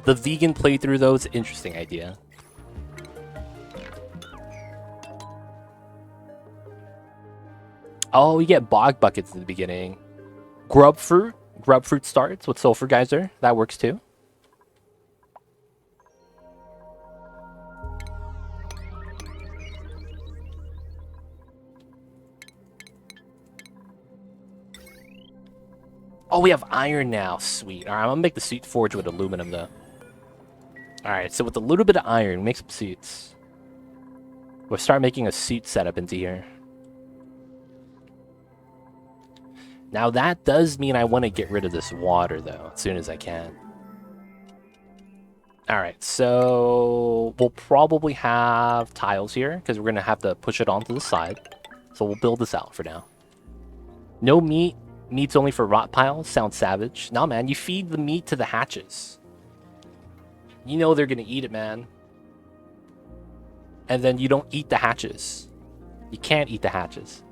The vegan playthrough, though, is an interesting idea. Oh, you get bog buckets in the beginning. Grub fruit. Grub fruit starts with sulfur geyser. That works too. Oh, we have iron now. Sweet. All right, I'm gonna make the suit forge with aluminum though. All right, so with a little bit of iron, make some suits. We'll start making a suit setup into here. Now that does mean I want to get rid of this water though, as soon as I can. All right, so we'll probably have tiles here because we're gonna have to push it onto the side. So we'll build this out for now. No meat. Meat's only for rot piles. Sounds savage. Nah, man, you feed the meat to the hatches. You know they're gonna eat it, man. And then you don't eat the hatches. You can't eat the hatches.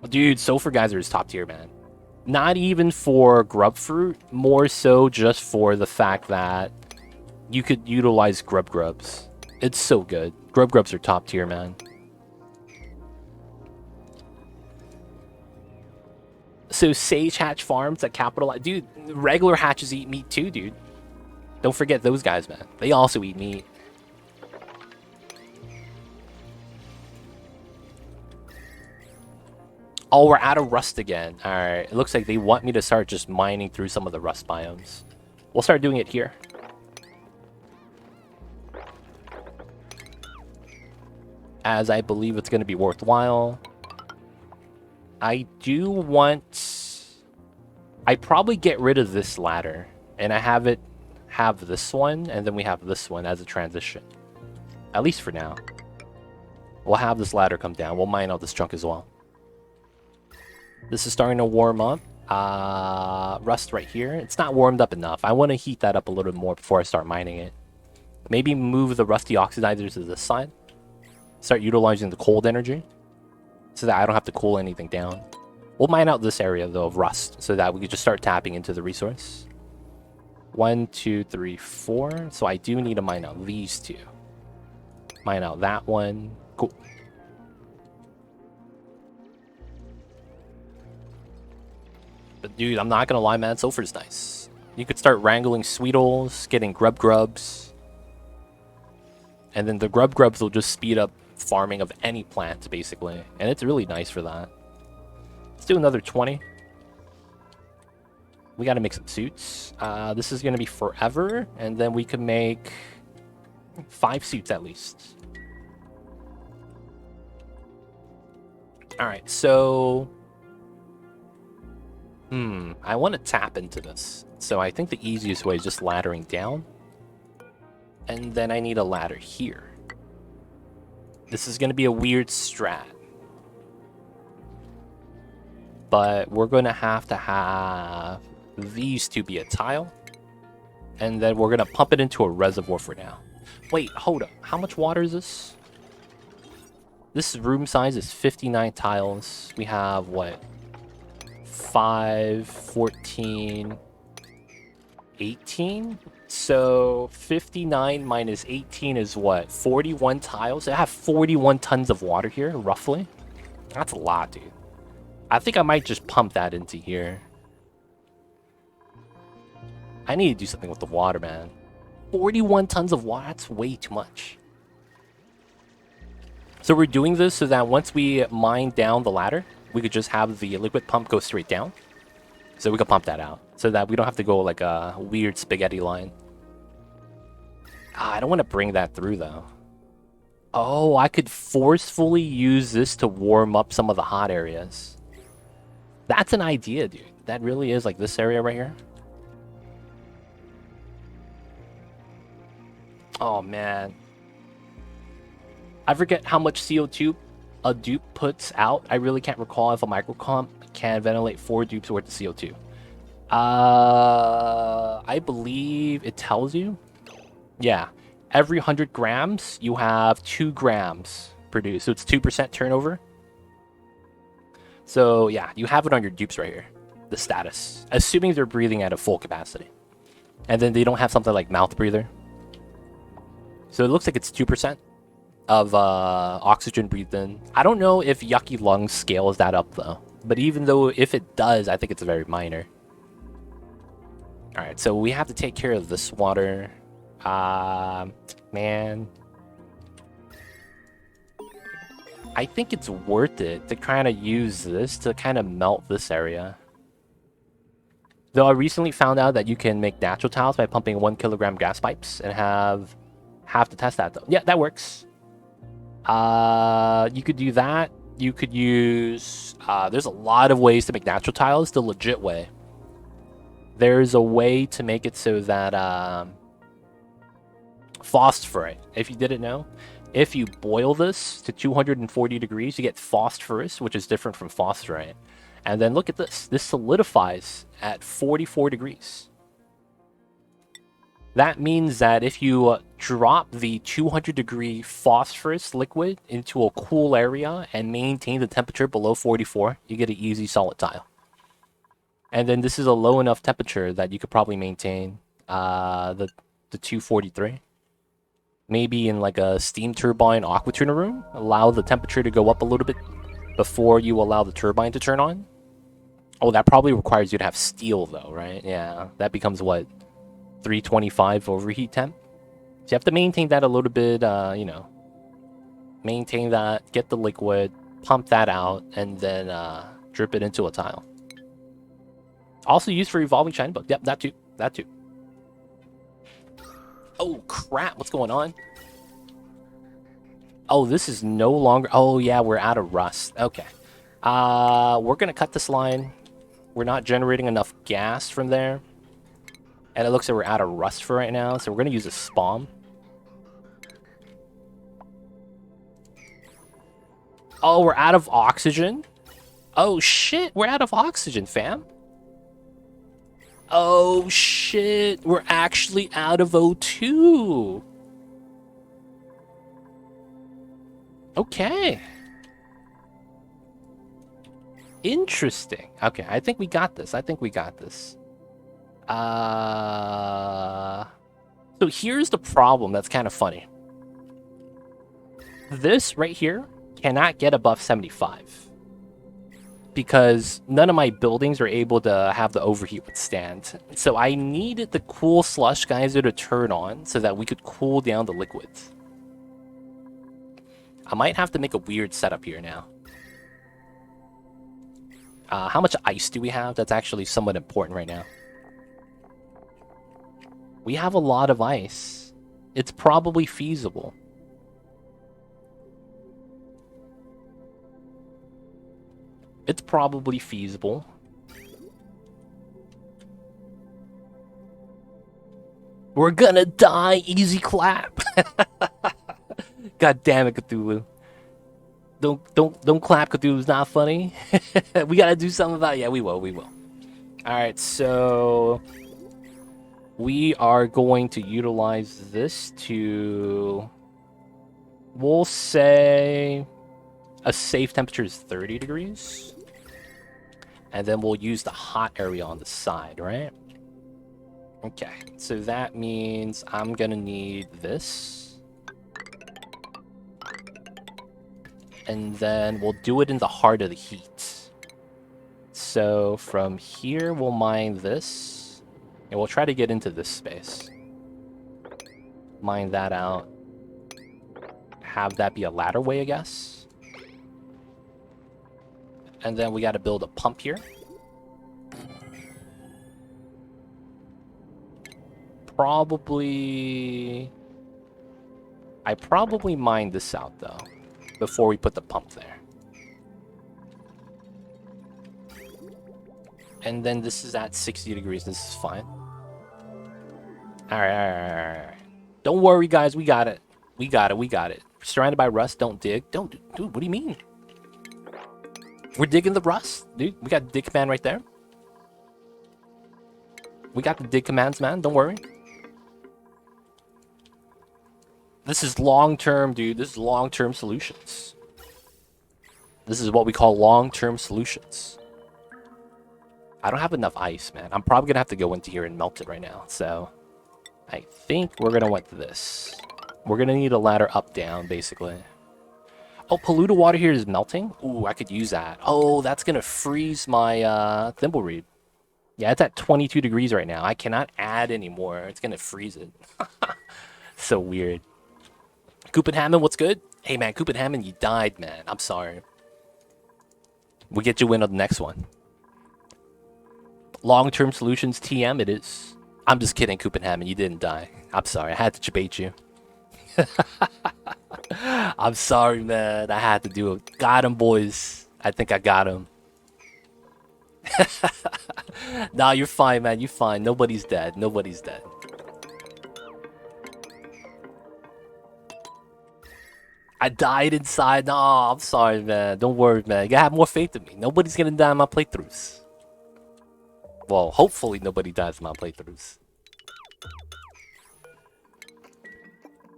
Dude, sulfur geyser is top tier, man. Not even for grub fruit, more so just for the fact that you could utilize grubs. It's so good. Grubs are top tier, man. So sage hatch farms that capitalize. Dude, regular hatches eat meat too, dude. Don't forget those guys, man. They also eat meat. Oh, we're out of rust again. Alright, it looks like they want me to start just mining through some of the rust biomes. We'll start doing it here. As I believe it's going to be worthwhile. I do want... I'd probably get rid of this ladder. And I have this one, and then we have this one as a transition. At least for now. We'll have this ladder come down. We'll mine out this chunk as well. This is starting to warm up. Rust right here. It's not warmed up enough. I want to heat that up a little bit more before I start mining it. Maybe move the rusty oxidizers to this side. Start utilizing the cold energy. So that I don't have to cool anything down. We'll mine out this area, though, of rust. So that we can just start tapping into the resource. 1, 2, 3, 4. So I do need to mine out these two. Mine out that one. Cool. But dude, I'm not gonna lie, man, sulfur's nice. You could start wrangling Sweetles, getting grubs. And then the grubs will just speed up farming of any plant, basically. And it's really nice for that. Let's do another 20. We gotta make some suits. This is gonna be forever, and then we could make 5 suits at least. Alright, so... I want to tap into this. So I think the easiest way is just laddering down. And then I need a ladder here. This is going to be a weird strat. But we're going to have these two be a tile. And then we're going to pump it into a reservoir for now. Wait, hold up. How much water is this? This room size is 59 tiles. We have, what? 5, 14, 18? So 59 minus 18 is what? 41 tiles? I have 41 tons of water here, roughly. That's a lot, dude. I think I might just pump that into here. I need to do something with the water, man. 41 tons of water? That's way too much. So we're doing this so that once we mine down the ladder, we could just have the liquid pump go straight down. So we can pump that out. So that we don't have to go like a weird spaghetti line. I don't want to bring that through though. Oh, I could forcefully use this to warm up some of the hot areas. That's an idea, dude. That really is like this area right here. Oh, man. I forget how much CO2 a dupe puts out. I really can't recall if a microcomp can ventilate 4 dupes worth of CO2. I believe it tells you. Yeah. Every 100 grams, you have 2 grams produced. So it's 2% turnover. So yeah, you have it on your dupes right here. The status. Assuming they're breathing at a full capacity. And then they don't have something like mouth breather. So it looks like it's 2% of oxygen breathed in. I don't know if Yucky Lungs scales that up though. But even though if it does, I think it's very minor. Alright, so we have to take care of this water. Man. I think it's worth it to kind of use this to kind of melt this area. Though I recently found out that you can make natural tiles by pumping 1 kilogram gas pipes and have to test that though. Yeah, that works. You could do that. You could use... there's a lot of ways to make natural tiles the legit way. There's a way to make it so that... phosphorite, if you didn't know. If you boil this to 240 degrees, you get phosphorus, which is different from phosphorite. And then look at this. This solidifies at 44 degrees. That means that if you drop the 200 degree phosphorus liquid into a cool area and maintain the temperature below 44, you get an easy solid tile. And then this is a low enough temperature that you could probably maintain the 243. Maybe in like a steam turbine aqua tuner room, allow the temperature to go up a little bit before you allow the turbine to turn on. Oh, that probably requires you to have steel though, right? Yeah, that becomes what? 325 overheat temp? So you have to maintain that a little bit, you know. Maintain that, get the liquid, pump that out, and then drip it into a tile. Also used for evolving shine book. Yep, that too. That too. Oh, crap. What's going on? Oh, this is no longer... Oh, yeah, we're out of rust. Okay. We're going to cut this line. We're not generating enough gas from there. And it looks like we're out of rust for right now, so we're going to use a spawn. Oh, we're out of oxygen? Oh, shit. We're out of oxygen, fam. Oh, shit. We're actually out of O2. Okay. Interesting. Okay, I think we got this. I think we got this. So here's the problem that's kind of funny. This right here cannot get above 75. Because none of my buildings are able to have the overheat withstand. So I needed the cool slush geyser to turn on so that we could cool down the liquids. I might have to make a weird setup here now. How much ice do we have? That's actually somewhat important right now. We have a lot of ice. It's probably feasible. It's probably feasible. We're gonna die, easy clap. God damn it, Cthulhu. Don't clap, Cthulhu's not funny. We gotta do something about it. Yeah, we will. Alright, so we are going to utilize this to, we'll say a safe temperature is 30 degrees. And then we'll use the hot area on the side, right? Okay, so that means I'm gonna need this. And then we'll do it in the heart of the heat. So from here, we'll mine this. And we'll try to get into this space. Mine that out. Have that be a ladder way, I guess. And then we got to build a pump here. I probably mined this out, though, before we put the pump there. And then this is at 60 degrees. This is fine. Alright. Don't worry, guys. We got it. We got it. Surrounded by rust. Don't dig. Dude, what do you mean? We're digging the rust, dude. We got the dig command right there. We got the dig commands, man. Don't worry. This is long-term, dude. This is long-term solutions. This is what we call long-term solutions. I don't have enough ice, man. I'm probably gonna have to go into here and melt it right now. So I think we're gonna want this. We're gonna need a ladder up, down, basically. Oh, polluted water here is melting? Ooh, I could use that. Oh, that's gonna freeze my thimbleweed. Yeah, it's at 22 degrees right now. I cannot add anymore. It's gonna freeze it. So weird. Copenhagen, what's good? Hey man, Copenhagen, you died, man. I'm sorry. We'll get you in on the next one. Long-term solutions TM it is. I'm just kidding, Copenhagen. You didn't die. I'm sorry. I had to debate you. I'm sorry, man. I had to do it. Got him, boys. I think I got him. Nah, you're fine, man. You're fine. Nobody's dead. Nobody's dead. I died inside. No, I'm sorry, man. Don't worry, man. You gotta have more faith in me. Nobody's gonna die in my playthroughs. Well, hopefully nobody dies in my playthroughs.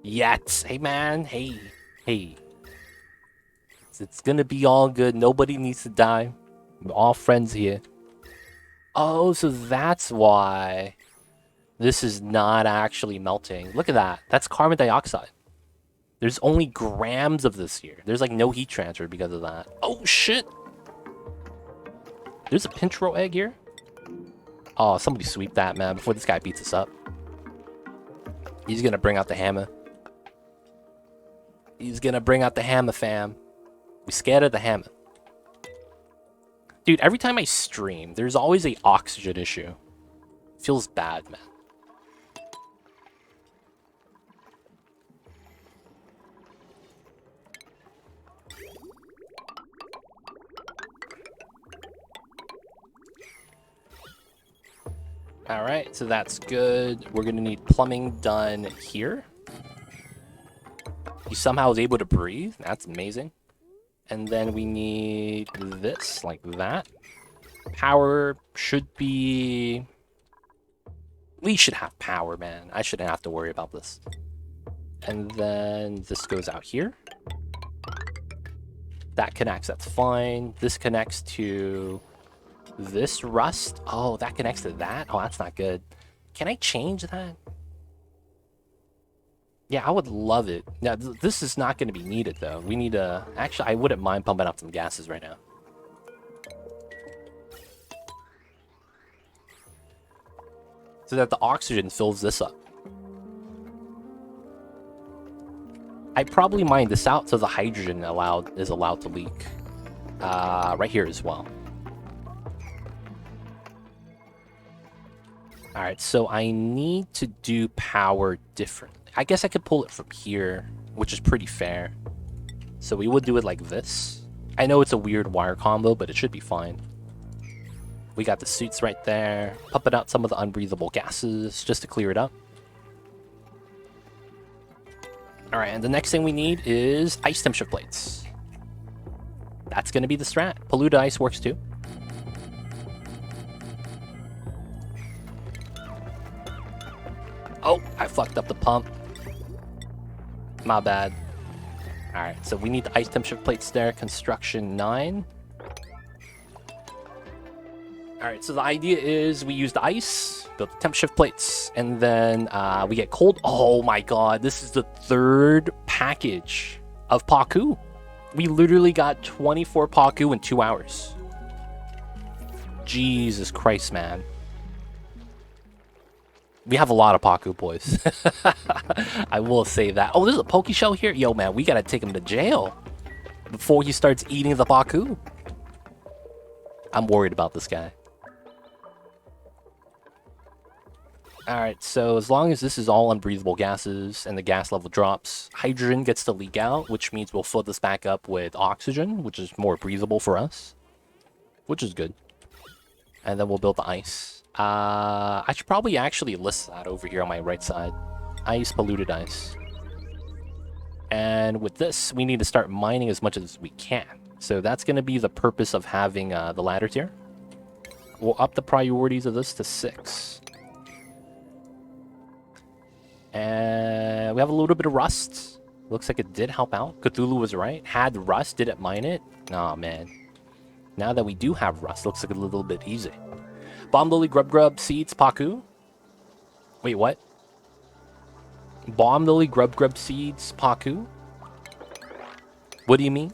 Yet. Hey, man. Hey. Hey. It's gonna be all good. Nobody needs to die. We're all friends here. Oh, so that's why this is not actually melting. Look at that. That's carbon dioxide. There's only grams of this here. There's like no heat transfer because of that. Oh, shit. There's a pinch roll egg here. Oh, somebody sweep that, man, before this guy beats us up. He's gonna bring out the hammer. He's gonna bring out the hammer, fam. We scared of the hammer. Dude, every time I stream, there's always a oxygen issue. Feels bad, man. Alright, so that's good. We're gonna need plumbing done here. He somehow was able to breathe. That's amazing. And then we need this, like that. Power should be... We should have power, man. I shouldn't have to worry about this. And then this goes out here. That connects, that's fine. This connects to... this rust. Oh, that connects to that. Oh, that's not good. Can I change that? Yeah, I would love it. Now, this is not going to be needed, though. We need to... Actually, I wouldn't mind pumping out some gases right now. So that the oxygen fills this up. I probably mine this out so the hydrogen is allowed to leak. Right here as well. Alright, so I need to do power differently. I guess I could pull it from here, which is pretty fair. So we would do it like this. I know it's a weird wire combo, but it should be fine. We got the suits right there. Pumping out some of the unbreathable gases just to clear it up. Alright, and the next thing we need is ice temperature plates. That's going to be the strat. Polluted ice works too. Oh, I fucked up the pump. My bad. Alright, so we need the ice temperature plates there. Construction 9. Alright, so the idea is we use the ice, build the temperature plates, and then we get cold. Oh my god, this is the third package of Paku. We literally got 24 Paku in 2 hours. Jesus Christ, man. We have a lot of Paku, boys. I will say that. Oh, there's a Poke Shell here? Yo, man, we gotta take him to jail before he starts eating the Paku. I'm worried about this guy. Alright, so as long as this is all unbreathable gases and the gas level drops, hydrogen gets to leak out, which means we'll fill this back up with oxygen, which is more breathable for us, which is good. And then we'll build the ice. I should probably actually list that over here on my right side. Ice, polluted ice. And with this, we need to start mining as much as we can. So that's going to be the purpose of having the ladder tier. We'll up the priorities of this to 6. And we have a little bit of rust. Looks like it did help out. Cthulhu was right. Had rust, did it mine it? Nah, man. Now that we do have rust, looks like a little bit easy. Bomb Lily Grub Seeds Paku. Wait, what? Bomb Lily Grub Seeds Paku? What do you mean?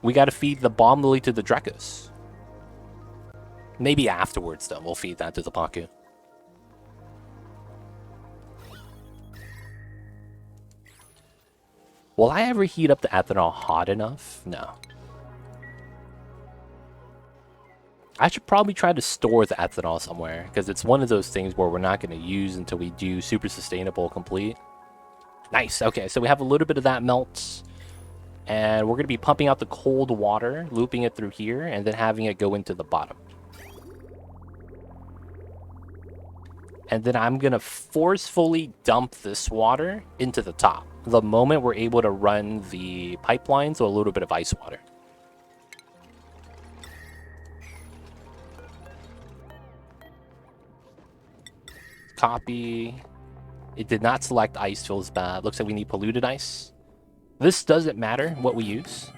We gotta feed the Bomb Lily to the Drekos. Maybe afterwards, though, we'll feed that to the Paku. Will I ever heat up the ethanol hot enough? No. I should probably try to store the ethanol somewhere, because it's one of those things where we're not going to use until we do super sustainable complete. Nice. Okay, so we have a little bit of that melt, and we're going to be pumping out the cold water, looping it through here, and then having it go into the bottom. And then I'm going to forcefully dump this water into the top the moment we're able to run the pipeline, so a little bit of ice water. Copy. It did not select ice, feels bad. Looks like we need polluted ice. This doesn't matter what we use.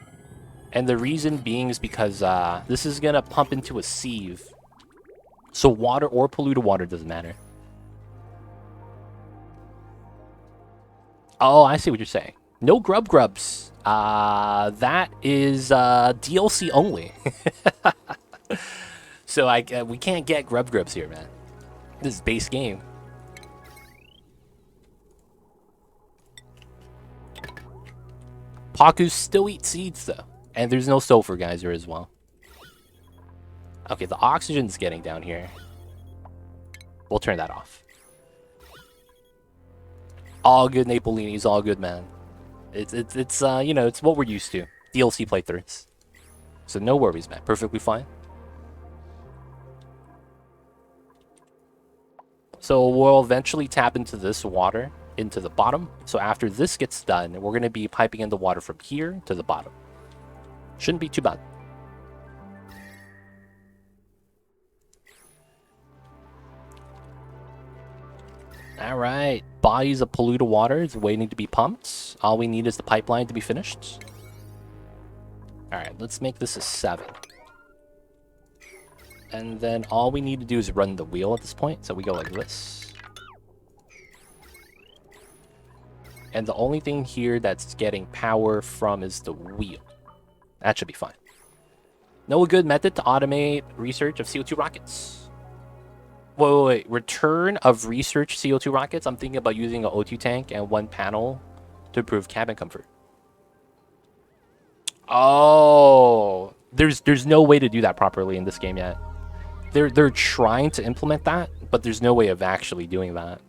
And the reason being is because this is going to pump into a sieve. So water or polluted water doesn't matter. Oh, I see what you're saying. No grubs. That is DLC only. So we can't get grubs here, man. This is base game. Pakus still eat seeds, though. And there's no sulfur geyser as well. Okay, the oxygen's getting down here. We'll turn that off. All good, Napolini's all good, man. It's you know, it's what we're used to. DLC playthroughs. So no worries, man. Perfectly fine. So we'll eventually tap into this water into the bottom. So after this gets done, we're going to be piping in the water from here to the bottom. Shouldn't be too bad. All right, bodies of polluted water is waiting to be pumped. All we need is the pipeline to be finished. All right, let's make this a 7. And then all we need to do is run the wheel at this point. So we go like this. And the only thing here that's getting power from is the wheel. That should be fine. No good method to automate research of CO2 rockets. Wait. Return of research CO2 rockets? I'm thinking about using an O2 tank and one panel to improve cabin comfort. Oh, there's no way to do that properly in this game yet. They're trying to implement that, but there's no way of actually doing that.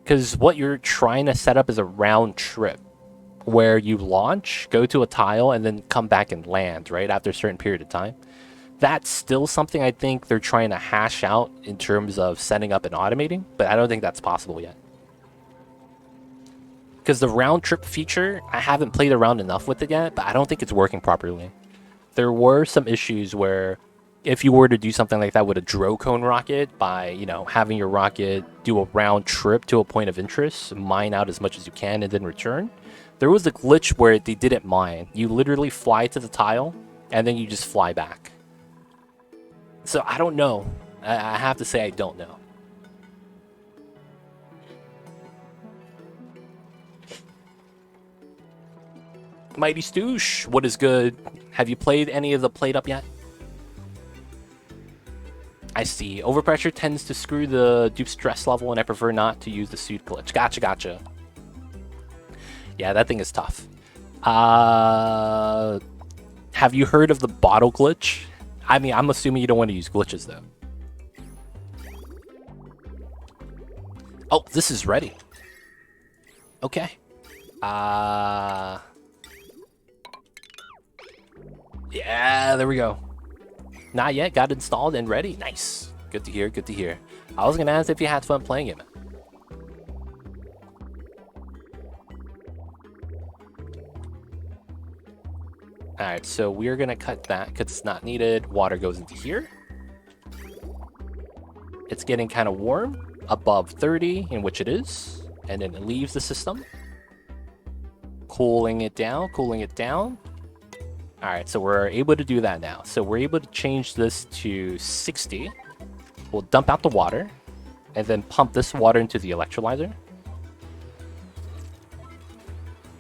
Because what you're trying to set up is a round trip where you launch, go to a tile, and then come back and land, right, after a certain period of time. That's still something I think they're trying to hash out in terms of setting up and automating, but I don't think that's possible yet. Because the round trip feature, I haven't played around enough with it yet, but I don't think it's working properly. There were some issues where if you were to do something like that with a drocone rocket by, you know, having your rocket do a round trip to a point of interest, mine out as much as you can, and then return, there was a glitch where they didn't mine. You literally fly to the tile, and then you just fly back. So I don't know. I have to say I don't know. Mighty Stoosh, what is good? Have you played any of the Played Up yet? I see. Overpressure tends to screw the dupe stress level, and I prefer not to use the suit glitch. Gotcha. Yeah, that thing is tough. Have you heard of the bottle glitch? I mean, I'm assuming you don't want to use glitches, though. Oh, this is ready. Okay. Yeah, there we go. Not yet. Got installed and ready. Nice. Good to hear. Good to hear. I was going to ask if you had fun playing it. Alright, so we're going to cut that because it's not needed. Water goes into here. It's getting kind of warm. Above 30, in which it is. And then it leaves the system. Cooling it down. Alright, so we're able to do that now. So we're able to change this to 60. We'll dump out the water, and then pump this water into the electrolyzer.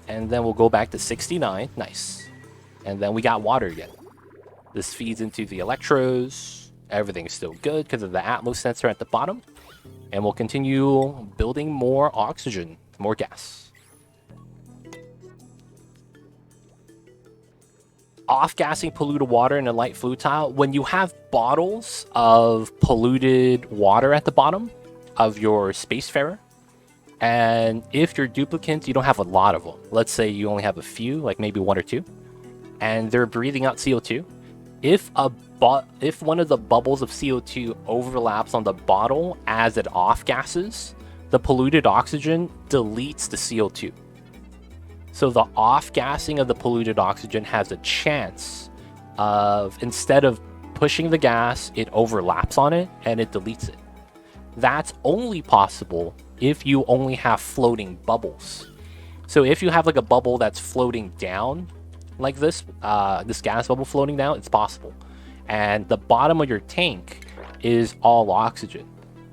And then we'll go back to 69. Nice. And then we got water again. This feeds into the electrodes. Everything's still good because of the Atmos sensor at the bottom. And we'll continue building more oxygen, more gas. Off-gassing polluted water in a light fluid tile. When you have bottles of polluted water at the bottom of your Spacefarer, and if your duplicants, you don't have a lot of them. Let's say you only have a few, like maybe one or two, and they're breathing out CO2. If one of the bubbles of CO2 overlaps on the bottle as it off-gasses, the polluted oxygen deletes the CO2. So the off-gassing of the polluted oxygen has a chance of, instead of pushing the gas, it overlaps on it and it deletes it. That's only possible if you only have floating bubbles. So if you have like a bubble that's floating down like this, this gas bubble floating down, it's possible. And the bottom of your tank is all oxygen.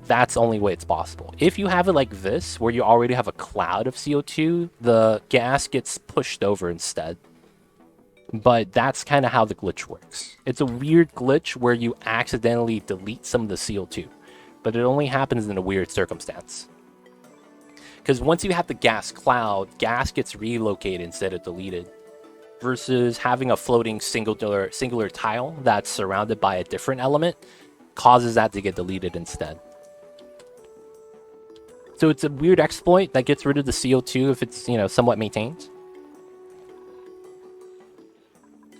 That's the only way it's possible. If you have it like this, where you already have a cloud of CO2, the gas gets pushed over instead. But that's kind of how the glitch works. It's a weird glitch where you accidentally delete some of the CO2. But it only happens in a weird circumstance. Because once you have the gas cloud, gas gets relocated instead of deleted. Versus having a floating singular tile that's surrounded by a different element causes that to get deleted instead. So it's a weird exploit that gets rid of the CO2 if it's, somewhat maintained.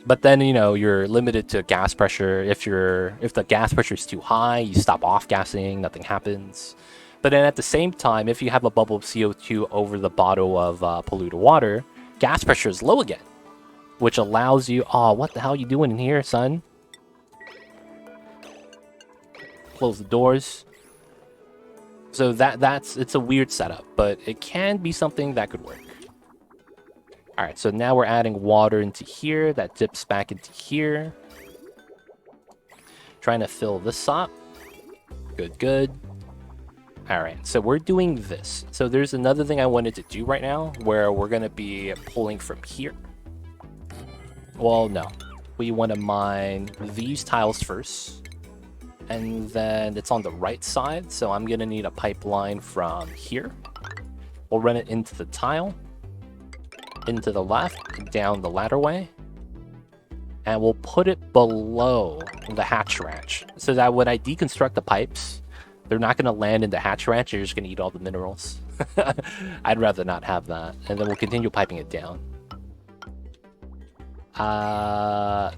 But then, you're limited to gas pressure. If the gas pressure is too high, you stop off-gassing, nothing happens. But then at the same time, if you have a bubble of CO2 over the bottle of polluted water, gas pressure is low again. Which allows you... Oh, what the hell are you doing in here, son? Close the doors. So it's a weird setup, but it can be something that could work. Alright, so now we're adding water into here. That dips back into here. Trying to fill this up. Good. Alright, so we're doing this. So there's another thing I wanted to do right now, where we're going to be pulling from here. Well, no. We want to mine these tiles first. And then it's on the right side, so I'm going to need a pipeline from here. We'll run it into the tile, into the left, down the ladderway. And we'll put it below the hatch ranch, so that when I deconstruct the pipes, they're not going to land in the hatch ranch, you're just going to eat all the minerals. I'd rather not have that. And then we'll continue piping it down.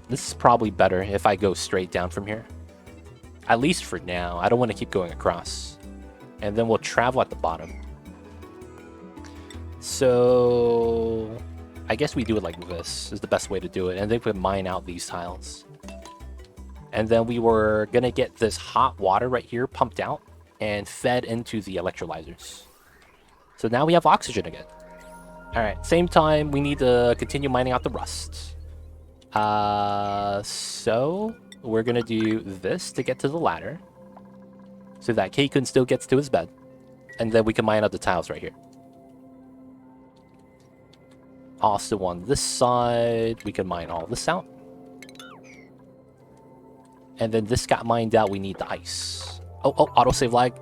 This is probably better if I go straight down from here. At least for now. I don't want to keep going across. And then we'll travel at the bottom. So I guess we do it like this is the best way to do it. And then we can mine out these tiles. And then we were going to get this hot water right here pumped out and fed into the electrolyzers. So now we have oxygen again. Alright, same time, we need to continue mining out the rust. So we're going to do this to get to the ladder. So that Keikun still gets to his bed. And then we can mine out the tiles right here. Also on this side, we can mine all this out. And then this got mined out, we need the ice. Oh, autosave lag.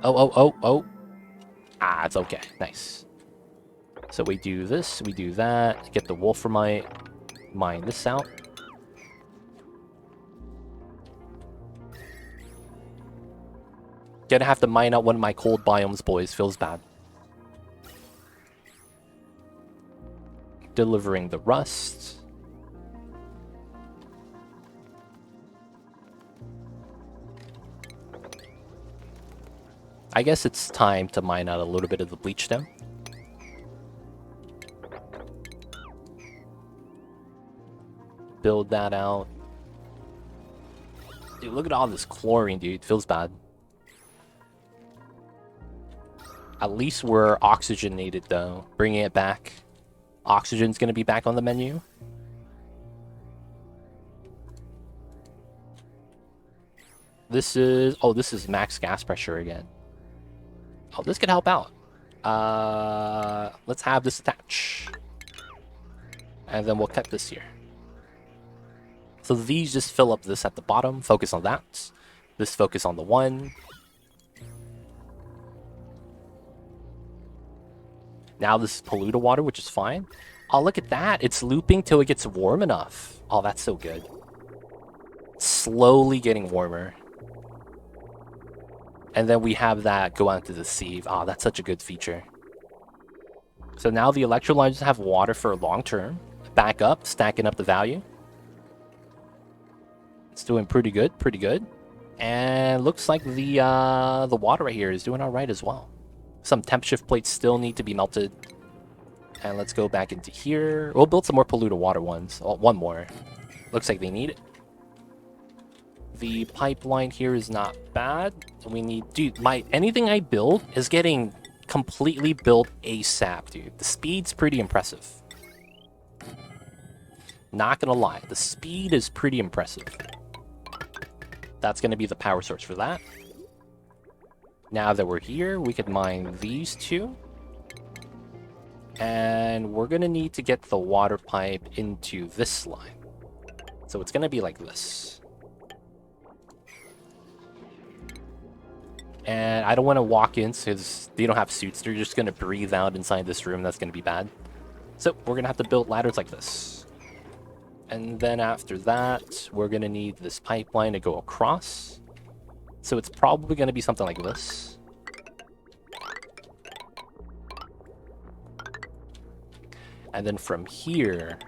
Oh. Ah, it's okay. Nice. So we do this, we do that. Get the wolframite. Mine this out. Gonna have to mine out one of my cold biomes, boys. Feels bad. Delivering the rust. I guess it's time to mine out a little bit of the bleach stem. Build that out. Dude, look at all this chlorine, dude. Feels bad. At least we're oxygenated, though. Bringing it back. Oxygen's gonna be back on the menu. This is, oh, this is max gas pressure again. Oh, this could help out. Let's have this attach. And then we'll cut this here. So these just fill up this at the bottom. Focus on that. This focus on the one. Now this is polluted water, which is fine. Oh, look at that. It's looping till it gets warm enough. Oh, that's so good. Slowly getting warmer. And then we have that go out to the sieve. Oh, that's such a good feature. So now the electrolyzers have water for long term. Back up, stacking up the value. It's doing pretty good, pretty good. And looks like the water right here is doing all right as well. Some temp shift plates still need to be melted. And let's go back into here. We'll build some more polluted water ones. Oh, one more. Looks like they need it. The pipeline here is not bad. We need, dude, anything I build is getting completely built ASAP, dude. The speed's pretty impressive. Not gonna lie, the speed is pretty impressive. That's gonna be the power source for that. Now that we're here, we could mine these two. And we're gonna need to get the water pipe into this line. So it's gonna be like this. And I don't want to walk in because they don't have suits. They're just gonna breathe out inside this room. That's gonna be bad. So we're gonna have to build ladders like this. And then after that, we're gonna need this pipeline to go across. So it's probably gonna be something like this. And then from here,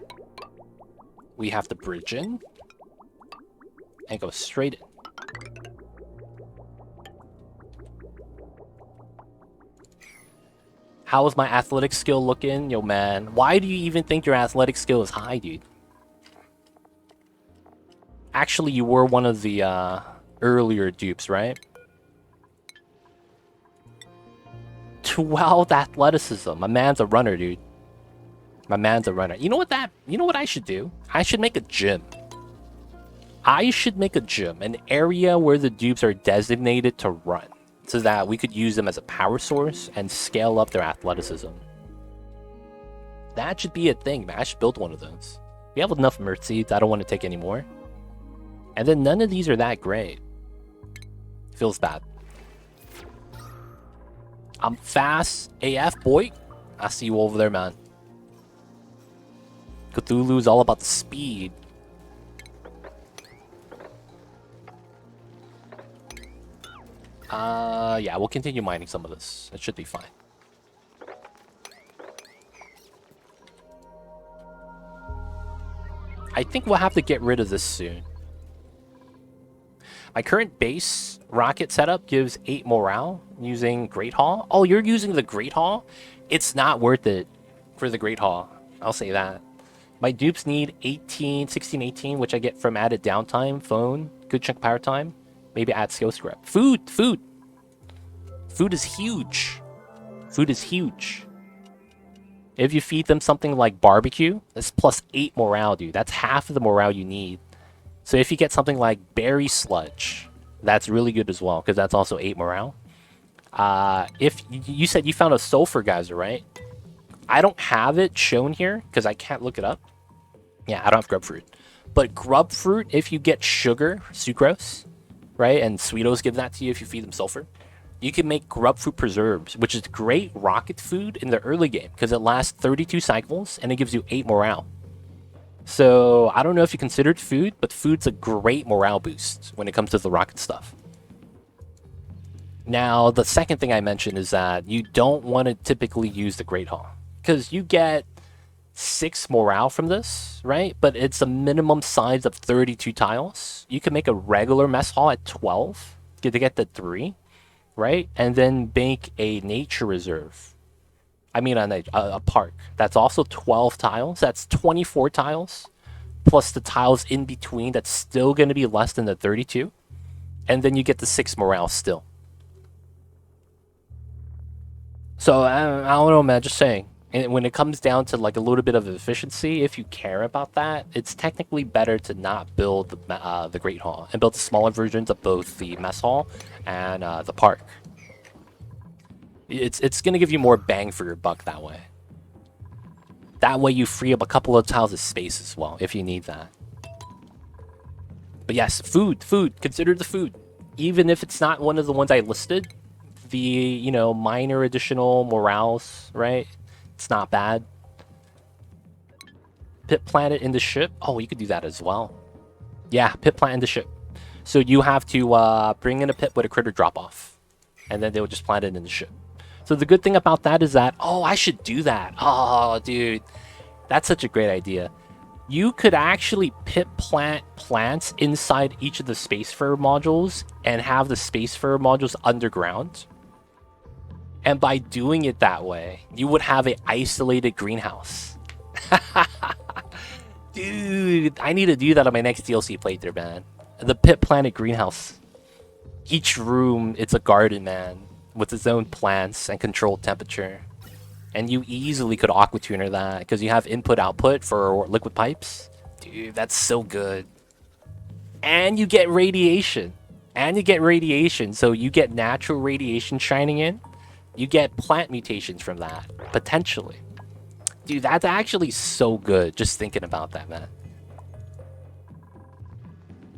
we have to bridge in and go straight in. How is my athletic skill looking? Yo, man, why do you even think your athletic skill is high, dude? Actually, you were one of the earlier dupes, right? 12 athleticism. My man's a runner, dude. My man's a runner. You know what I should do? I should make a gym. I should make a gym, an area where the dupes are designated to run, so that we could use them as a power source and scale up their athleticism. That should be a thing, man. I should build one of those. We have enough Mert seeds. I don't want to take any more. And then none of these are that great. Feels bad. I'm fast AF, boy. I see you over there, man. Cthulhu's all about the speed. Yeah, we'll continue mining some of this. It should be fine. I think we'll have to get rid of this soon. My current base rocket setup gives 8 morale using Great Hall. Oh, you're using the Great Hall? It's not worth it for the Great Hall. I'll say that. My dupes need 16, 18, which I get from added downtime, phone, good chunk of power time. Maybe add skill scrap. Food! Food! Food is huge. Food is huge. If you feed them something like barbecue, that's plus 8 morale, dude. That's half of the morale you need. So if you get something like berry sludge, that's really good as well, because that's also 8 morale. If you said you found a sulfur geyser, right? I don't have it shown here, because I can't look it up. Yeah, I don't have grub fruit. But grub fruit, if you get sugar, sucrose, right? And Sweetos give that to you if you feed them sulfur. You can make grub fruit preserves, which is great rocket food in the early game, because it lasts 32 cycles, and it gives you 8 morale. So, I don't know if you considered food, but food's a great morale boost when it comes to the rocket stuff. Now, the second thing I mentioned is that you don't want to typically use the Great Hall, because you get 6 morale from this, right? But it's a minimum size of 32 tiles. You can make a regular mess hall at 12 to get the 3, right? And then make a nature reserve. I mean, a park. That's also 12 tiles. That's 24 tiles. Plus the tiles in between, that's still going to be less than the 32. And then you get the 6 morale still. So, I don't know, man. Just saying. And when it comes down to like a little bit of efficiency, if you care about that, it's technically better to not build the Great Hall and build the smaller versions of both the mess hall and the park. It's gonna give you more bang for your buck that way. That way you free up a couple of tiles of space as well if you need that. But yes, food. Consider the food, even if it's not one of the ones I listed. The minor additional morales, right? It's not bad. Pit planet in the ship. Oh, you could do that as well. Yeah, pit plant in the ship. So you have to bring in a pit with a critter drop off, and then they will just plant it in the ship. So the good thing about that is that, oh, I should do that. Oh, dude, that's such a great idea. You could actually pit plant plants inside each of the Spacefarer modules and have the Spacefarer modules underground. And by doing it that way, you would have an isolated greenhouse. Dude, I need to do that on my next DLC playthrough, man. The Pit Planet Greenhouse. Each room, it's a garden, man, with its own plants and controlled temperature. And you easily could aquatuner that because you have input-output for liquid pipes. Dude, that's so good. And you get radiation. So you get natural radiation shining in. You get plant mutations from that, potentially. Dude, that's actually so good, just thinking about that, man.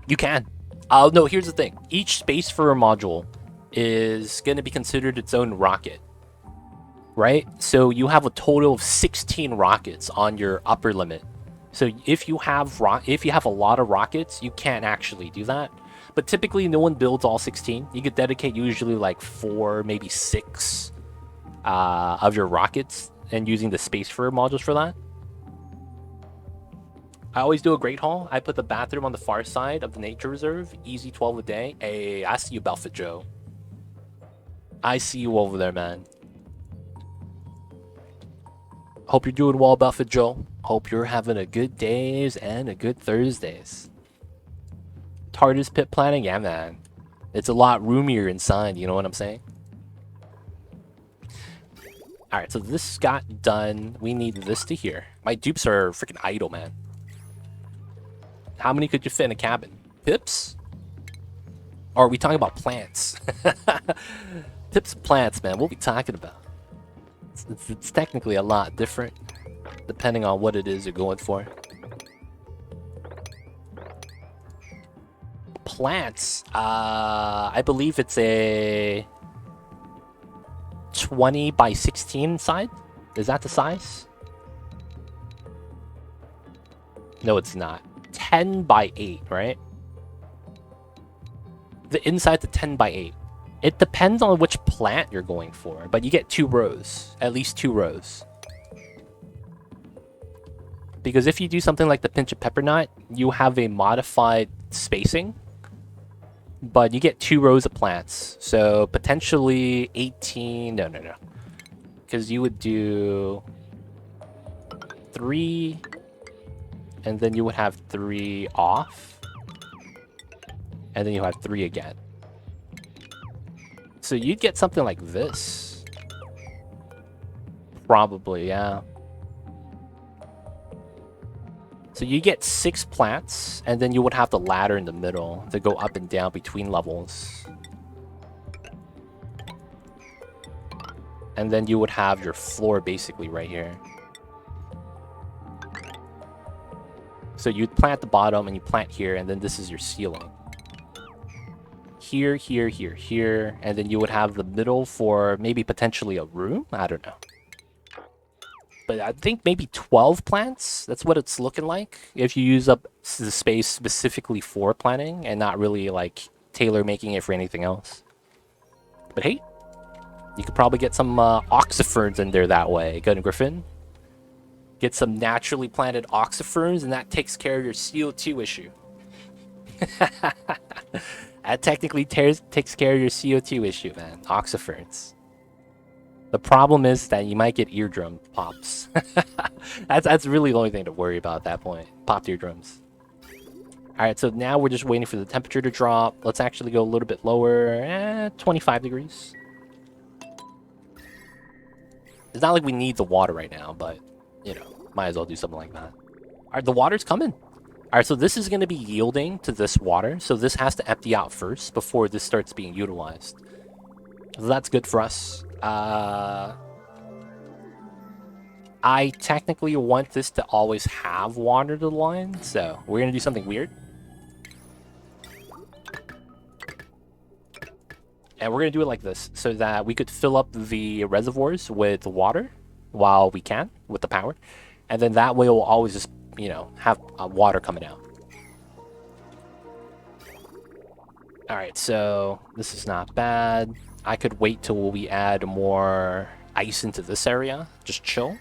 You can. Oh, no, here's the thing. Each Spacefarer module is going to be considered its own rocket, right? So you have a total of 16 rockets on your upper limit. So if you have a lot of rockets, you can't actually do that. But typically, no one builds all 16. You could dedicate usually like 4, maybe 6 of your rockets and using the Spacefarer modules for that. I always do a Great Hall. I put the bathroom on the far side of the nature reserve. Easy 12 a day. Hey, I see you, Belfit Joe. I see you over there, man. Hope you're doing well, Belfit Joe. Hope you're having a good days and a good Thursdays. TARDIS pit planning? Yeah, man. It's a lot roomier inside, you know what I'm saying? Alright, so this got done. We need this to here. My dupes are freaking idle, man. How many could you fit in a cabin? Pips? Or are we talking about plants? Pips and plants, man. What are we talking about? It's technically a lot different, depending on what it is you're going for. Plants. I believe it's a 20 by 16 side. Is that the size? No, it's not. 10 by 8, right? The inside's a 10 by 8. It depends on which plant you're going for, but you get 2 rows. At least 2 rows. Because if you do something like the pinch of pepper nut, you have a modified spacing, but you get 2 rows of plants. So potentially 18... No. Because you would do 3, and then you would have 3 off, and then you have 3 again. So you'd get something like this. Probably, yeah. So you get 6 plants, and then you would have the ladder in the middle to go up and down between levels. And then you would have your floor basically right here. So you'd plant the bottom, and you plant here, and then this is your ceiling. Here, and then you would have the middle for maybe potentially a room? I don't know. But I think maybe 12 plants? That's what it's looking like. If you use up the space specifically for planting and not really like tailor making it for anything else. But hey, you could probably get some oxiferns in there that way. Good, Griffin. Get some naturally planted oxiferns, and that takes care of your CO2 issue. That technically takes care of your CO2 issue, man. Oxiferns. The problem is that you might get eardrum pops. That's really the only thing to worry about at that point. Popped eardrums. Alright, so now we're just waiting for the temperature to drop. Let's actually go a little bit lower. 25 degrees. It's not like we need the water right now, but, you know, might as well do something like that. All right, the water's coming. All right, so this is going to be yielding to this water. So this has to empty out first before this starts being utilized. So that's good for us. I technically want this to always have water to the line, so we're going to do something weird. And we're going to do it like this, so that we could fill up the reservoirs with water while we can, with the power. And then that way we'll always just, you know, have water coming out. Alright, so this is not bad. I could wait till we add more ice into this area. Just chill.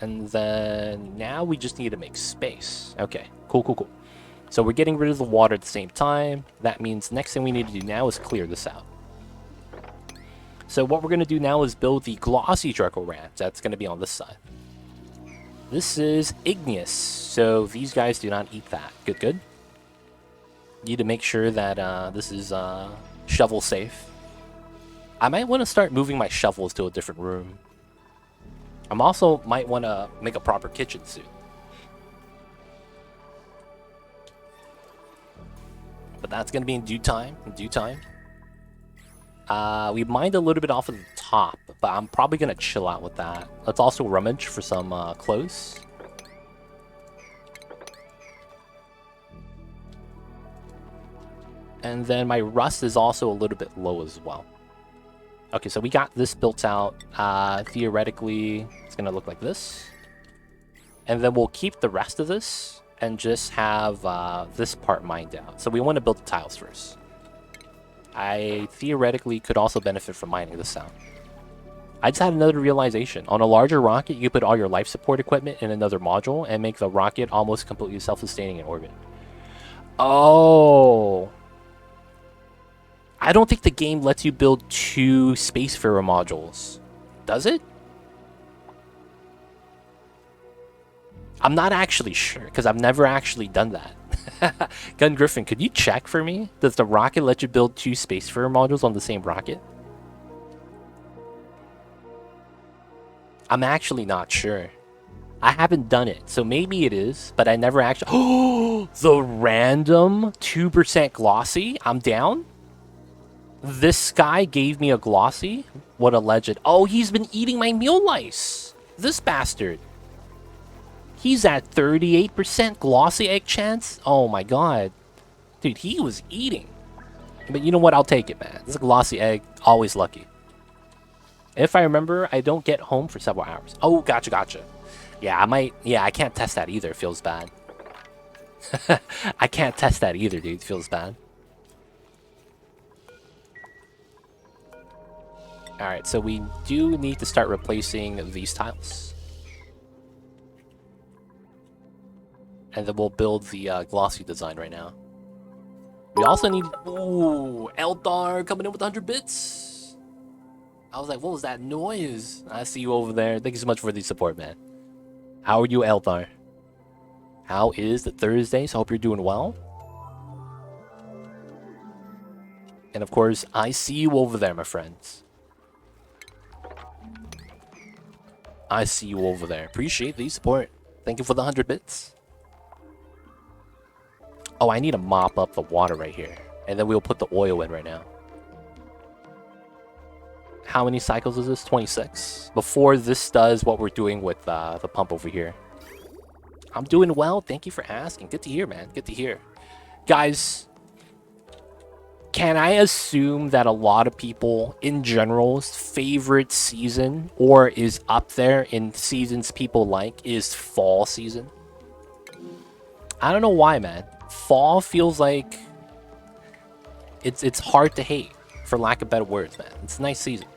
And then now we just need to make space. Okay, cool. So we're getting rid of the water at the same time. That means next thing we need to do now is clear this out. So what we're going to do now is build the glossy charcoal ranch. That's going to be on this side. This is igneous, so these guys do not eat that. Good. Need to make sure that this is shovel safe. I might want to start moving my shovels to a different room. I'm also might want to make a proper kitchen soon. But that's going to be in due time. We mined a little bit off of the top, but I'm probably going to chill out with that. Let's also rummage for some clothes. And then my rust is also a little bit low as well. Okay, so we got this built out. Theoretically, it's going to look like this. And then we'll keep the rest of this and just have this part mined out. So we want to build the tiles first. I theoretically could also benefit from mining this out. I just had another realization. On a larger rocket, you could put all your life support equipment in another module and make the rocket almost completely self-sustaining in orbit. Oh. I don't think the game lets you build 2 Spacefarer modules. Does it? I'm not actually sure, because I've never actually done that. Gun Griffin, could you check for me? Does the rocket let you build 2 Spacefarer modules on the same rocket? I'm actually not sure. I haven't done it, so maybe it is, but I never actually... Oh, the random 2% glossy? I'm down? This guy gave me a glossy? What a legend. Oh, he's been eating my meal lice. This bastard. He's at 38% glossy egg chance? Oh my god. Dude, he was eating. But you know what? I'll take it, man. This is a glossy egg. Always lucky. If I remember, I don't get home for several hours. Oh, gotcha. Yeah, I might... Yeah, I can't test that either. It feels bad. I can't test that either, dude. It feels bad. Alright, so we do need to start replacing these tiles. And then we'll build the glossy design right now. We also need... Ooh, Eldar coming in with 100 bits. I was like, what was that noise? I see you over there. Thank you so much for the support, man. How are you, Eldar? How is the Thursdays? Hope you're doing well. And of course, I see you over there, my friends. I see you over there. Appreciate the support. Thank you for the 100 bits. Oh, I need to mop up the water right here. And then we'll put the oil in right now. How many cycles is this? 26. Before this does what we're doing with the pump over here. I'm doing well. Thank you for asking. Good to hear, man. Good to hear. Guys, can I assume that a lot of people in general's favorite season, or is up there in seasons people like, is fall season? I don't know why, man. Fall feels like it's hard to hate, for lack of better words, man. It's a nice season.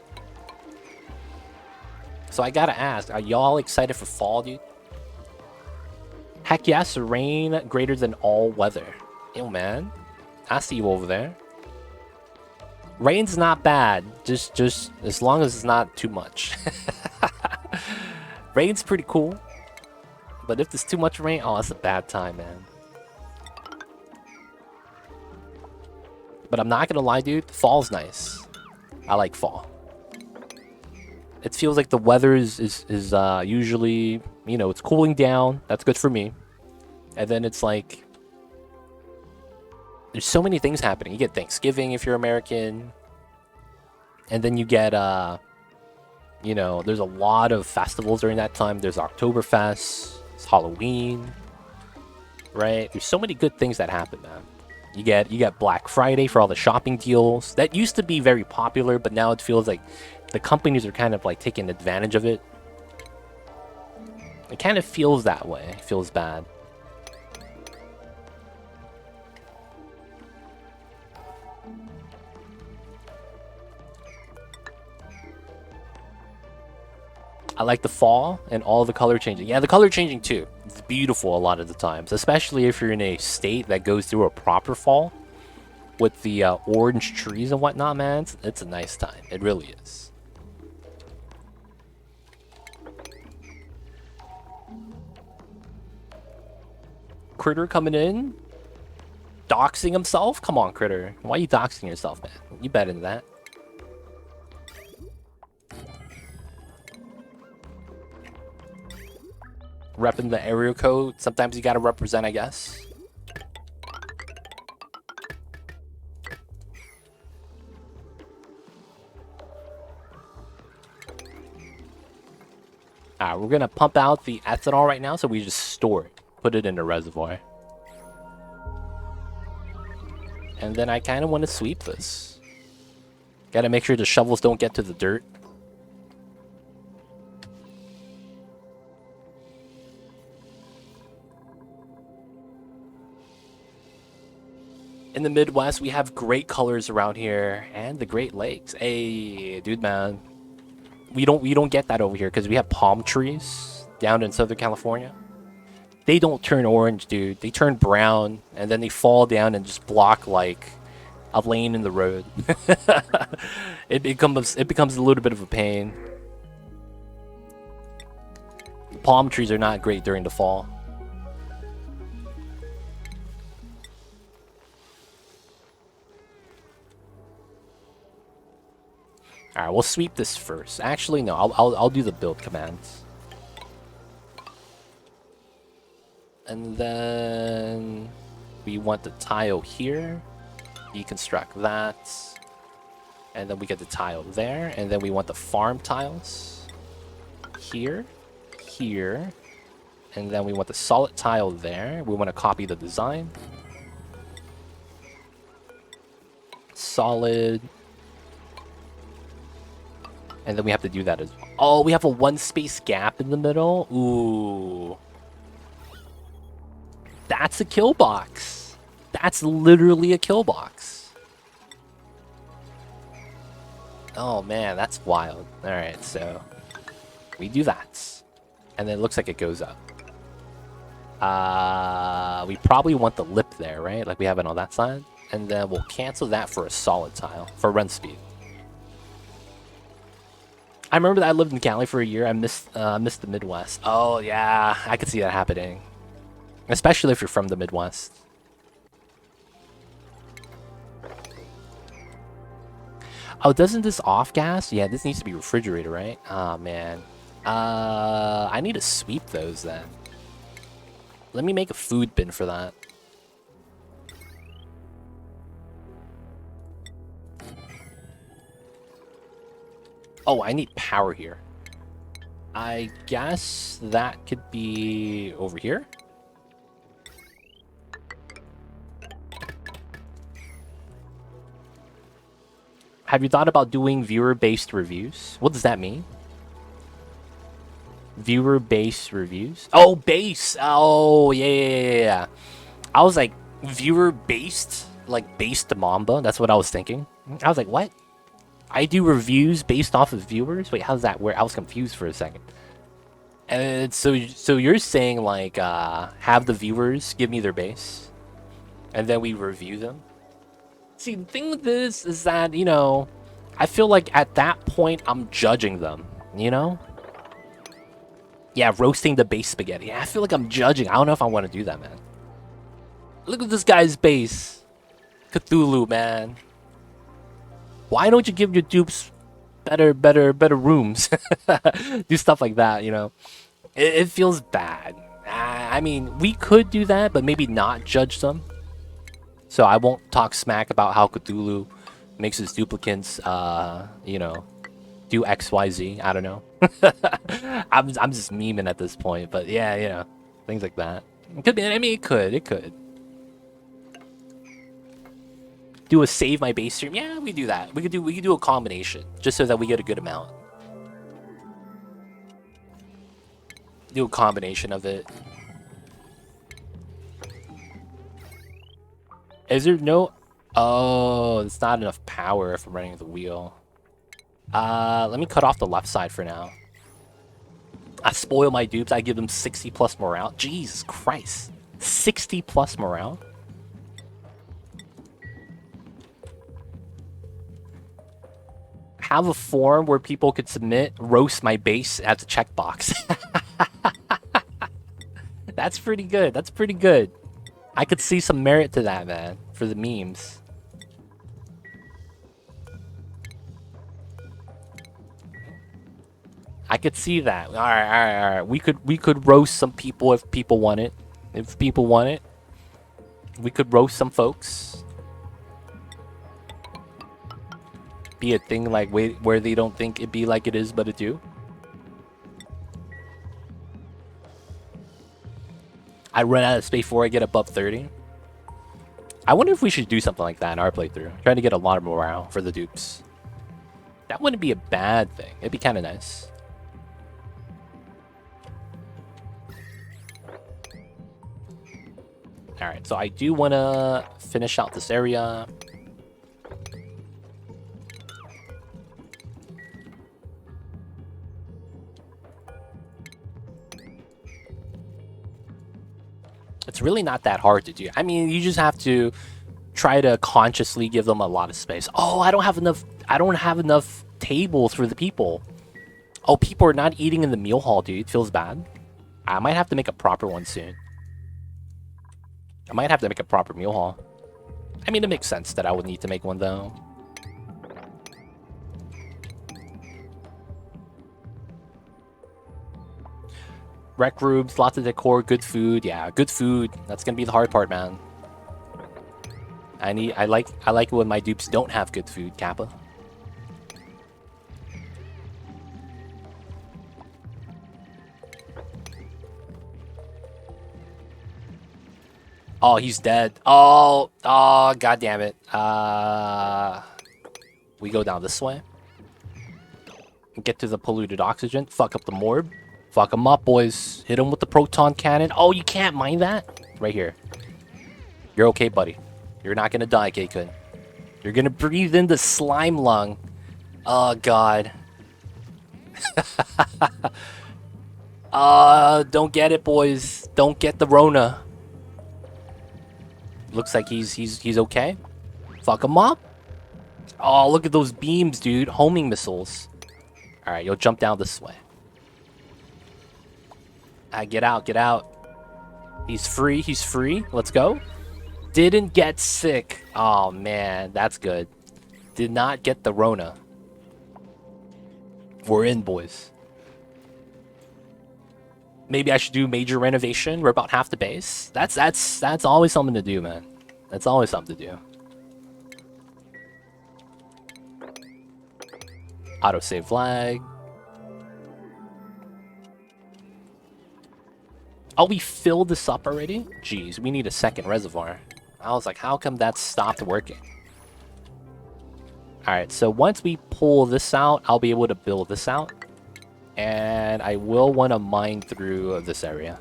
So I gotta ask, are y'all excited for fall, dude? Heck yes, rain greater than all weather. Ew, man. I see you over there. Rain's not bad, just as long as it's not too much. Rain's pretty cool. But if there's too much rain, oh, it's a bad time, man. But I'm not gonna lie, dude. Fall's nice. I like fall. It feels like the weather is usually, you know, it's cooling down. That's good for me. And then it's like there's so many things happening. You get Thanksgiving if you're American, and then you get you know, there's a lot of festivals during that time. There's Oktoberfest, it's Halloween, right? There's so many good things that happen, man. You get Black Friday for all the shopping deals. That used to be very popular, but now it feels like the companies are kind of like taking advantage of it. It kind of feels that way. It feels bad. I like the fall and all the color changing. Yeah, the color changing too. It's beautiful a lot of the times, especially if you're in a state that goes through a proper fall with the orange trees and whatnot, man. It's a nice time. It really is. Critter coming in, doxing himself. Come on, Critter. Why are you doxing yourself, man? You better than that. Repping the area code. Sometimes you gotta represent, I guess. Alright, we're gonna pump out the ethanol right now, so we just store it. Put it in the reservoir. And then I kind of want to sweep this. Gotta make sure the shovels don't get to the dirt. In the Midwest, we have great colors around here, and the Great Lakes. Hey, dude, man, we don't get that over here because we have palm trees down in Southern California. They don't turn orange, dude. They turn brown, and then they fall down and just block like a lane in the road. It becomes a little bit of a pain. Palm trees are not great during the fall. All right, we'll sweep this first. Actually, no, I'll do the build commands. And then we want the tile here. Deconstruct that. And then we get the tile there. And then we want the farm tiles here, here. And then we want the solid tile there. We want to copy the design. Solid. And then we have to do that as well. Oh, we have a one space gap in the middle. Ooh. That's a kill box. That's literally a kill box. Oh man, that's wild. Alright, so we do that. And then it looks like it goes up. We probably want the lip there, right? Like we have it on that side. And then we'll cancel that for a solid tile for run speed. I remember that I lived in Cali for a year. I missed the Midwest. Oh yeah, I could see that happening. Especially if you're from the Midwest. Oh, doesn't this off gas? Yeah, this needs to be refrigerated, right? Oh man. I need to sweep those then. Let me make a food bin for that. Oh, I need power here. I guess that could be over here. Have you thought about doing viewer-based reviews? What does that mean? Viewer-based reviews? Oh, base! Oh, yeah. I was like, viewer-based? Like, based to Mamba? That's what I was thinking. I was like, what? I do reviews based off of viewers? Wait, how's that work? I was confused for a second. And so you're saying, like, have the viewers give me their base? And then we review them? See, the thing with this is that, you know, I feel like at that point, I'm judging them, you know? Yeah, roasting the base spaghetti. Yeah, I feel like I'm judging. I don't know if I want to do that, man. Look at this guy's base. Cthulhu, man. Why don't you give your dupes better rooms. Do stuff like that, you know. It feels bad. I mean, we could do that, but maybe not judge them. So I won't talk smack about how Cthulhu makes his duplicants, you know, do X, Y, Z. I don't know. I'm just memeing at this point, but yeah, you know, things like that. It could be. I mean, it could. Do a save my base stream. Yeah, we do that. We could do a combination just so that we get a good amount. Do a combination of it. Is there no? Oh, it's not enough power if I'm running the wheel. Let me cut off the left side for now. I spoil my dupes. I give them 60 plus morale. Jesus Christ, 60 plus morale. Have a form where people could submit roast my base as a checkbox. That's pretty good. That's pretty good. I could see some merit to that, man, for the memes. I could see that. All right. We could roast some people if people want it. If people want it, we could roast some folks. Be a thing like where they don't think it be like it is, but it do. I run out of space before I get above 30. I wonder if we should do something like that in our playthrough. Trying to get a lot of morale for the dupes. That wouldn't be a bad thing. It'd be kind of nice. Alright, so I do want to finish out this area. It's really not that hard to do. I mean, you just have to try to consciously give them a lot of space. Oh, I don't have enough tables for the people. Oh, people are not eating in the meal hall, dude. It feels bad. I might have to make a proper one soon. I might have to make a proper meal hall. I mean, it makes sense that I would need to make one, though. Rec rooms, lots of decor, good food. Yeah, good food. That's gonna be the hard part, man. I like it when my dupes don't have good food, Kappa. Oh, he's dead. Oh, god damn it. We go down this way. Get to the polluted oxygen. Fuck up the morb. Fuck them up, boys. Hit them with the proton cannon. Oh, you can't mine that? Right here. You're okay, buddy. You're not gonna die, Keikun. You're gonna breathe in the slime lung. Oh, God. Don't get it, boys. Don't get the Rona. Looks like he's okay. Fuck him up. Oh, look at those beams, dude. Homing missiles. Alright, you'll jump down this way. Get out, get out. He's free. Let's go. Didn't get sick. Oh, man, that's good. Did not get the Rona. We're in, boys. Maybe I should do major renovation. We're about half the base. That's always something to do, man. That's always something to do. Autosave flag. Oh, we filled this up already? Jeez, we need a second reservoir. I was like, how come that stopped working? Alright, so once we pull this out, I'll be able to build this out. And I will want to mine through this area.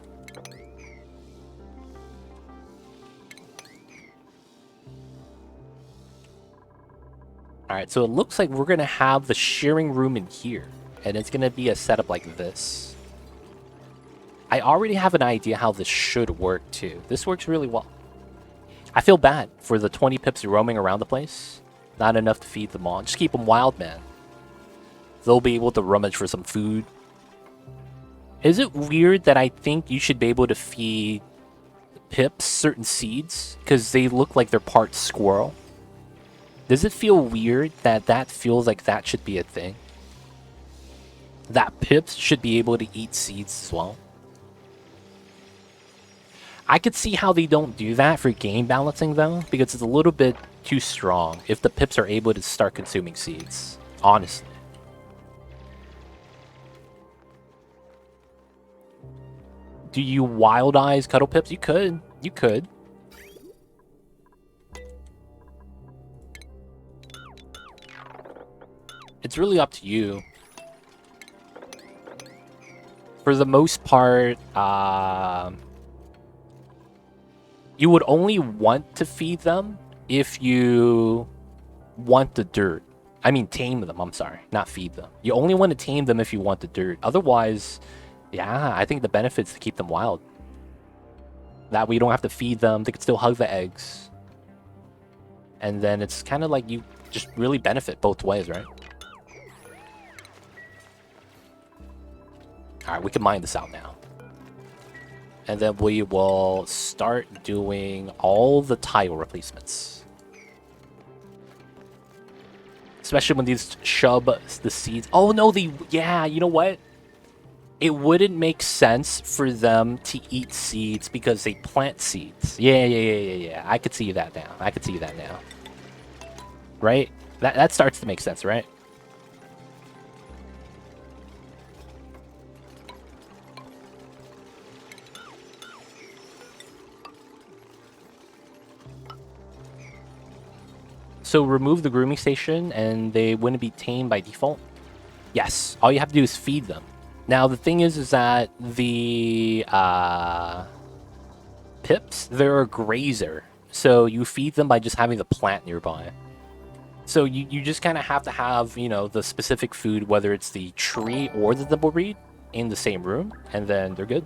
Alright, so it looks like we're going to have the shearing room in here. And it's going to be a setup like this. I already have an idea how this should work too. This works really well. I feel bad for the 20 pips roaming around the place. Not enough to feed them all. Just keep them wild, man. They'll be able to rummage for some food. Is it weird that I think you should be able to feed pips certain seeds? Because they look like they're part squirrel. Does it feel weird that that feels like that should be a thing? that pips should be able to eat seeds as well. I could see how they don't do that for game balancing though, because it's a little bit too strong if the pips are able to start consuming seeds, honestly. Do you wild eyes cuddle pips? You could. You could. It's really up to you. For the most part, you would only want to feed them if you want the dirt. I mean, tame them. I'm sorry, not feed them. You only want to tame them if you want the dirt. Otherwise, yeah, I think the benefit is to keep them wild. That way you don't have to feed them. They can still hug the eggs. And then it's kind of like you just really benefit both ways, right? Alright, we can mine this out now. And then we will start doing all the tile replacements. Especially when these shove the seeds. Oh no, yeah, you know what? It wouldn't make sense for them to eat seeds because they plant seeds. Yeah. I could see that now. I could see that now. Right? That starts to make sense, right? So remove the grooming station and they wouldn't be tamed by default? Yes. All you have to do is feed them. Now, the thing is that the pips, they're a grazer. So you feed them by just having the plant nearby. So you just kind of have to have, you know, the specific food, whether it's the tree or the thimbleweed, in the same room, and then they're good.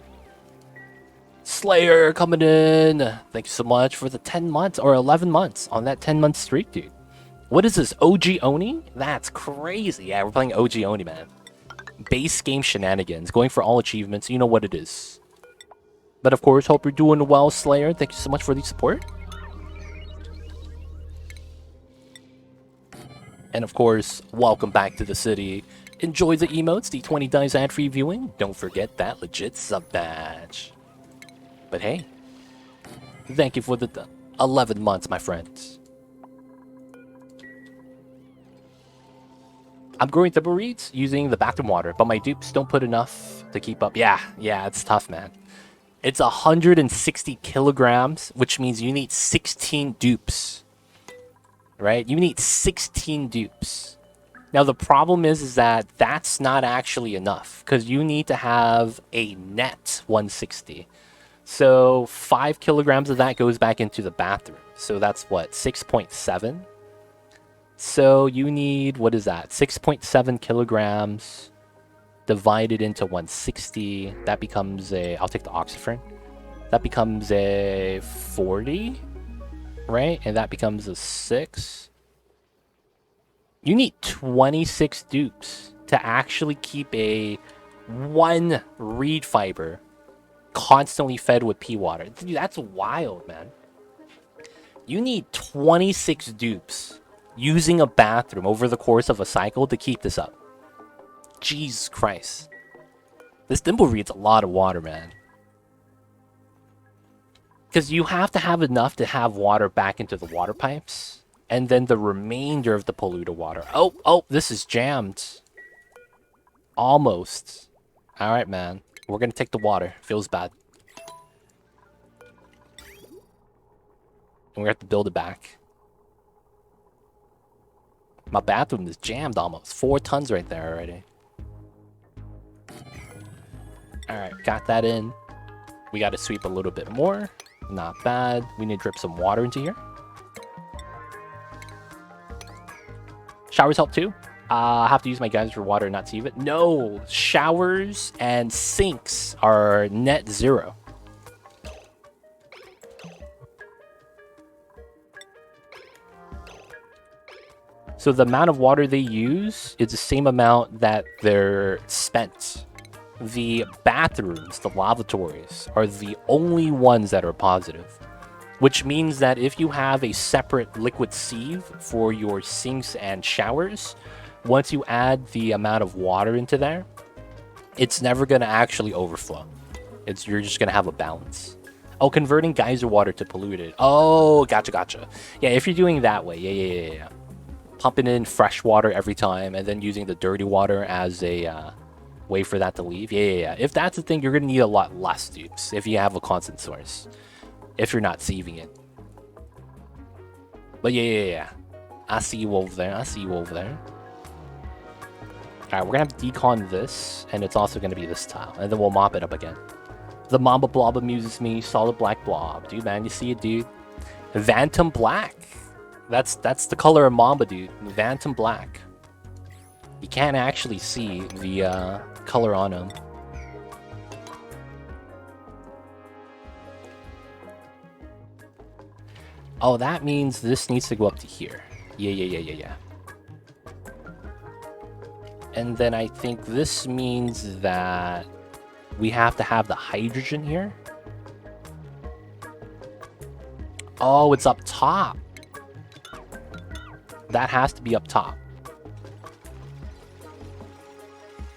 Slayer coming in. Thank you so much for the 10 months or 11 months on that 10-month streak, dude. What is this, OG Oni? That's crazy. Yeah, we're playing OG Oni, man. Base game shenanigans, going for all achievements. You know what it is. But of course, hope you're doing well, Slayer. Thank you so much for the support. And of course, welcome back to the city. Enjoy the emotes, the 20 dice ad-free viewing. Don't forget that legit sub badge. But hey, thank you for the 11 months, my friends. I'm growing thimbleweeds using the bathroom water, but my dupes don't put enough to keep up. Yeah, it's tough, man. It's 160 kilograms, which means you need 16 dupes. Right? You need 16 dupes. Now, the problem is that that's not actually enough, because you need to have a net 160. So 5 kilograms of that goes back into the bathroom. So that's what, 6.7? So you need, what is that? 6.7 kilograms divided into 160. That becomes a, I'll take the oxygen. That becomes a 40, right? And that becomes a 6. You need 26 dupes to actually keep a 1 reed fiber constantly fed with pea water. Dude, that's wild, man. You need 26 dupes using a bathroom over the course of a cycle to keep this up. Jesus Christ. This thimbleweed's a lot of water, man. Because you have to have enough to have water back into the water pipes. And then the remainder of the polluted water. Oh, this is jammed. Almost. Alright, man. We're gonna take the water. Feels bad. And we have to build it back. My bathroom is jammed almost. 4 tons right there already. Alright, got that in. We gotta sweep a little bit more. Not bad. We need to drip some water into here. Showers help too. I have to use my geyser for water and not save it. No, showers and sinks are net 0. So the amount of water they use is the same amount that they're spent. The bathrooms, the lavatories, are the only ones that are positive. Which means that if you have a separate liquid sieve for your sinks and showers, once you add the amount of water into there, it's never gonna actually overflow. You're just gonna have a balance. Oh, converting geyser water to polluted. Oh, gotcha. Yeah, if you're doing that way, yeah. Pumping in fresh water every time and then using the dirty water as a way for that to leave. Yeah. If that's the thing, you're gonna need a lot less dupes if you have a constant source. If you're not sieving it. But yeah. I see you over there. Alright, we're gonna have to decon this, and it's also gonna be this tile, and then we'll mop it up again. The Mamba blob amuses me. Solid black blob. Dude, man, you see it, dude? Phantom black. That's the color of Mamba, dude. Phantom black. You can't actually see the color on him. Oh, that means this needs to go up to here. Yeah. And then I think this means that we have to have the hydrogen here. Oh, it's up top. That has to be up top.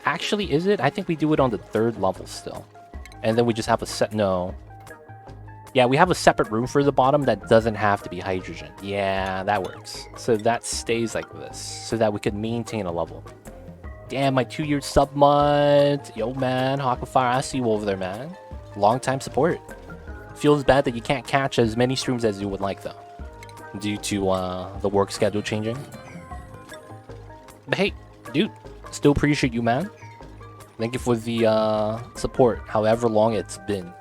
Actually, is it? I think we do it on the 3rd level still. And then we just have a set... No. Yeah, we have a separate room for the bottom that doesn't have to be hydrogen. Yeah, that works. So that stays like this, so that we can maintain a level. Damn, my 2-year sub mod. Yo, man, Hawk of Fire, I see you over there, man. Long time support. Feels bad that you can't catch as many streams as you would like, though, due to the work schedule changing. But hey, dude, still appreciate you, man. Thank you for the support, however long it's been.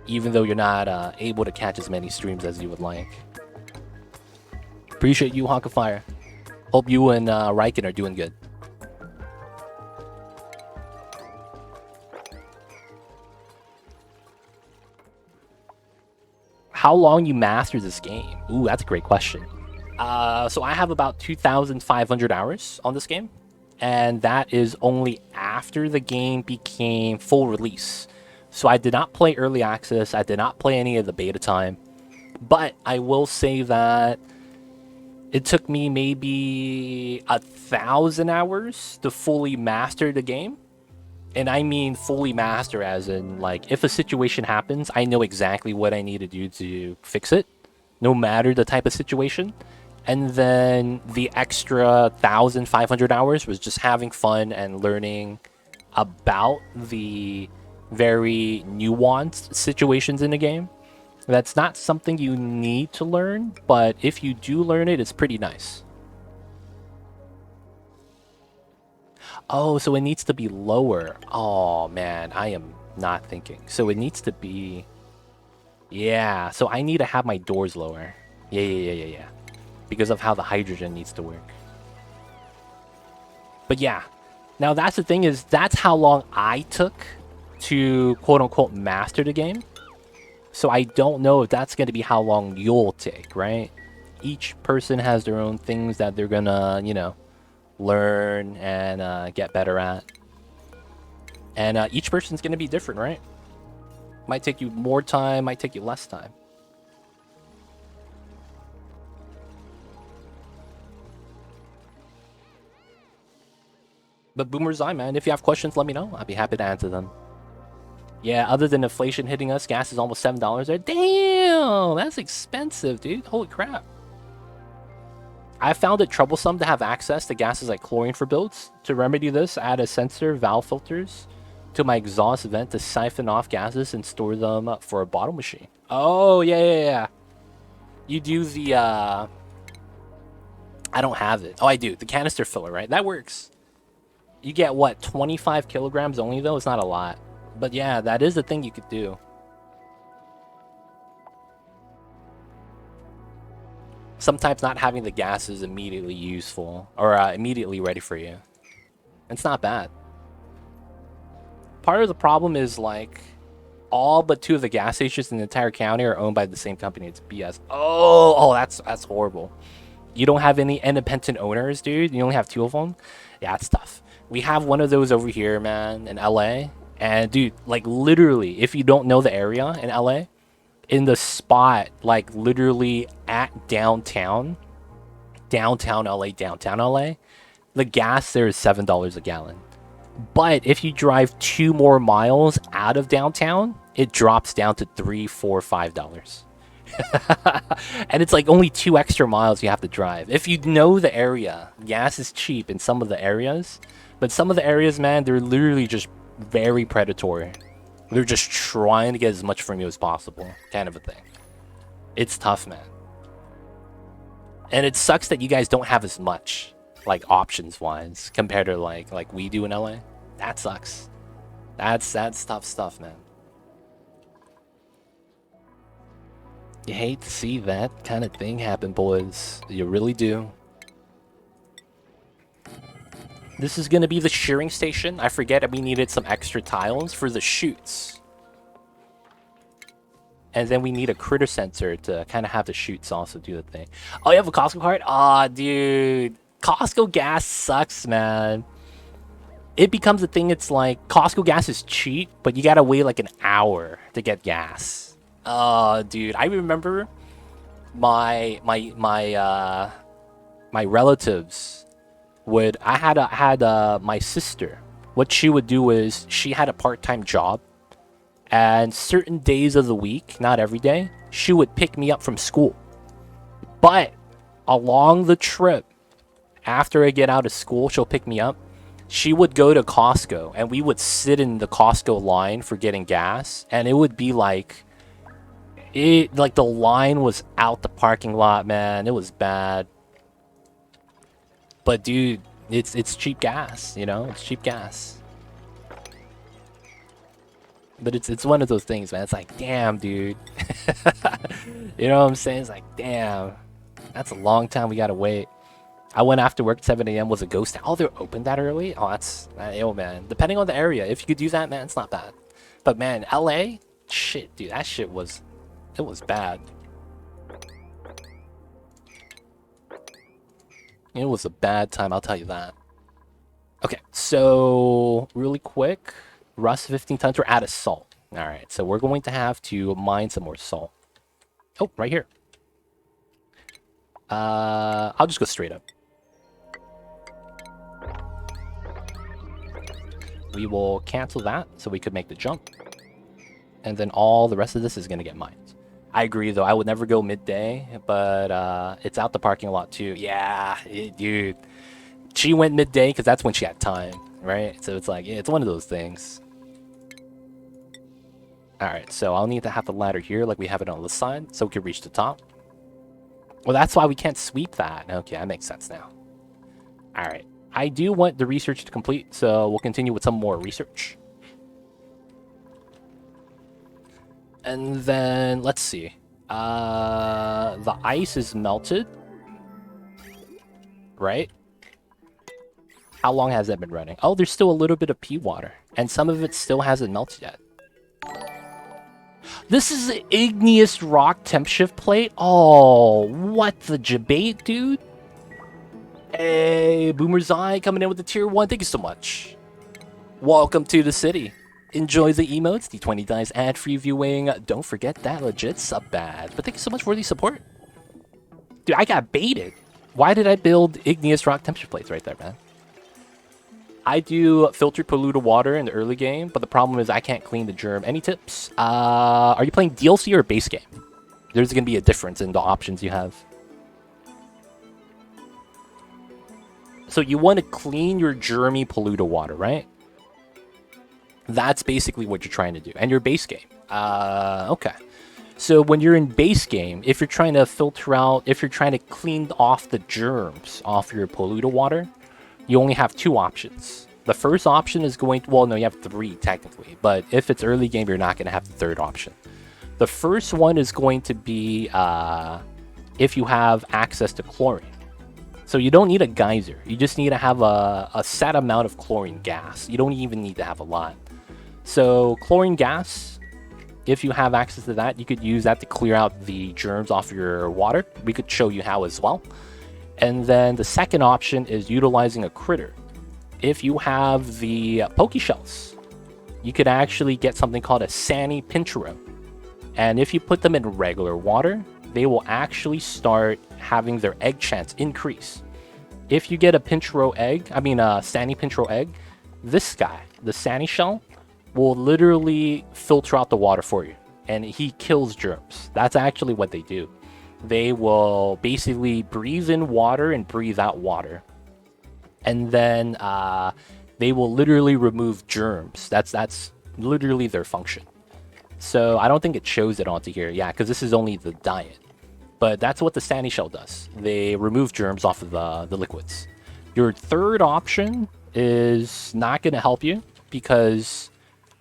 Even though you're not able to catch as many streams as you would like. Appreciate you, Hawk of Fire. Hope you and Riken are doing good. How long you master this game? Ooh, that's a great question. So I have about 2,500 hours on this game. And that is only after the game became full release. So I did not play early access. I did not play any of the beta time. But I will say that it took me maybe 1,000 hours to fully master the game. And I mean fully master as in, like, if a situation happens, I know exactly what I need to do to fix it, no matter the type of situation. And then the extra 1,500 hours was just having fun and learning about the very nuanced situations in the game. That's not something you need to learn, but if you do learn it, it's pretty nice. Oh, so it needs to be lower. Oh, man, I am not thinking. So it needs to be... Yeah, so I need to have my doors lower. Yeah. Because of how the hydrogen needs to work. But yeah. Now, that's the thing is, that's how long I took to quote-unquote master the game. So I don't know if that's going to be how long you'll take, right? Each person has their own things that they're gonna, you know, learn and get better at. And each person's gonna be different, right? Might take you more time, might take you less time. But Boomer's Eye, man, if you have questions, let me know. I'll be happy to answer them. Yeah, other than inflation hitting us, gas is almost $7 there. Damn, that's expensive, dude. Holy crap. I found it troublesome to have access to gases like chlorine for builds. To remedy this, add a sensor, valve filters to my exhaust vent to siphon off gases and store them for a bottle machine. Oh, yeah. You do the, I don't have it. Oh, I do. The canister filler, right? That works. You get, what, 25 kilograms only, though? It's not a lot. But yeah, that is the thing you could do. Sometimes not having the gas is immediately useful, or immediately ready for you. It's not bad. Part of the problem is, like, all but 2 of the gas stations in the entire county are owned by the same company. It's BS. Oh, that's horrible. You don't have any independent owners, dude? You only have 2 of them? Yeah, it's tough. We have one of those over here, man, in LA. And dude, like literally, if you don't know the area in LA, in the spot, like literally at downtown LA, the gas there is $7 a gallon. But if you drive 2 more miles out of downtown, it drops down to $3, $4, $5. And it's like only 2 extra miles you have to drive. If you know the area, gas is cheap in some of the areas. But some of the areas, man, they're literally just very predatory. They're just trying to get as much from you as possible, kind of a thing. It's tough, man. And it sucks that you guys don't have as much, like, options-wise, compared to, like we do in LA. That sucks. That's tough stuff, man. You hate to see that kind of thing happen, boys. You really do. This is going to be the shearing station. I forget we needed some extra tiles for the chutes. And then we need a critter sensor to kind of have the chutes also do the thing. Oh, you have a Costco card? Aw, dude. Costco gas sucks, man. It becomes a thing, it's like, Costco gas is cheap, but you gotta wait like an hour to get gas. Oh, dude. I remember my relatives would... I had my sister. What she would do is, she had a part-time job. And certain days of the week, not every day, she would pick me up from school. But along the trip, after I get out of school, she'll pick me up. She would go to Costco, and we would sit in the Costco line for getting gas. And it would be like... like the line was out the parking lot, man. It was bad. But dude, it's cheap gas, you know? It's cheap gas. But it's one of those things, man. It's like, damn, dude. You know what I'm saying? It's like, damn. That's a long time we gotta wait. I went after work at 7 a.m. was a ghost town. Oh, they're open that early? Oh, that's... oh, man. Depending on the area. If you could do that, man, it's not bad. But, man, LA? Shit, dude. That shit was... It was bad. It was a bad time, I'll tell you that. Okay, so... Really quick... Rust 15 tons, we're out of salt. Alright, so we're going to have to mine some more salt. Oh, right here. I'll just go straight up. We will cancel that, so we could make the jump. And then all the rest of this is going to get mined. I agree, though. I would never go midday, but it's out the parking lot, too. Yeah, dude. She went midday because that's when she had time, right? So it's like, yeah, it's one of those things. Alright, so I'll need to have the ladder here like we have it on this side so we can reach the top. Well, that's why we can't sweep that. Okay, that makes sense now. Alright, I do want the research to complete, so we'll continue with some more research. And then, let's see. The ice is melted. Right? How long has that been running? Oh, there's still a little bit of pea water. And some of it still hasn't melted yet. This is an igneous rock temp shift plate? Oh, what the debate, dude? Hey, Boomer's Eye coming in with the tier 1. Thank you so much. Welcome to the city. Enjoy the emotes, the 20 dice ad-free viewing. Don't forget that legit sub badge. But thank you so much for the support. Dude, I got baited. Why did I build igneous rock temp shift plates right there, man? I do filtered polluted water in the early game, but the problem is I can't clean the germ. Any tips? Are you playing DLC or base game? There's going to be a difference in the options you have. So you want to clean your germy polluted water, right? That's basically what you're trying to do. And your base game. Okay. So when you're in base game, if you're trying to filter out, if you're trying to clean off the germs off your polluted water, you only have 2 options. The first option is going to... Well, no, you have 3, technically. But if it's early game, you're not going to have the third option. The first one is going to be if you have access to chlorine. So you don't need a geyser. You just need to have a set amount of chlorine gas. You don't even need to have a lot. So chlorine gas, if you have access to that, you could use that to clear out the germs off your water. We could show you how as well. And then the second option is utilizing a critter. If you have the poke shells, you could actually get something called a Sani Pinchero. And if you put them in regular water, they will actually start having their egg chance increase. If you get a Pinchero egg, a Sani Pinchero egg, this guy, the Sani Shell, will literally filter out the water for you. And he kills germs. That's actually what they do. They will basically breathe in water and breathe out water. And then they will literally remove germs. That's literally their function. So I don't think it shows it onto here. Yeah, because this is only the diet. But that's what the Sani Shell does. They remove germs off of the liquids. Your third option is not going to help you because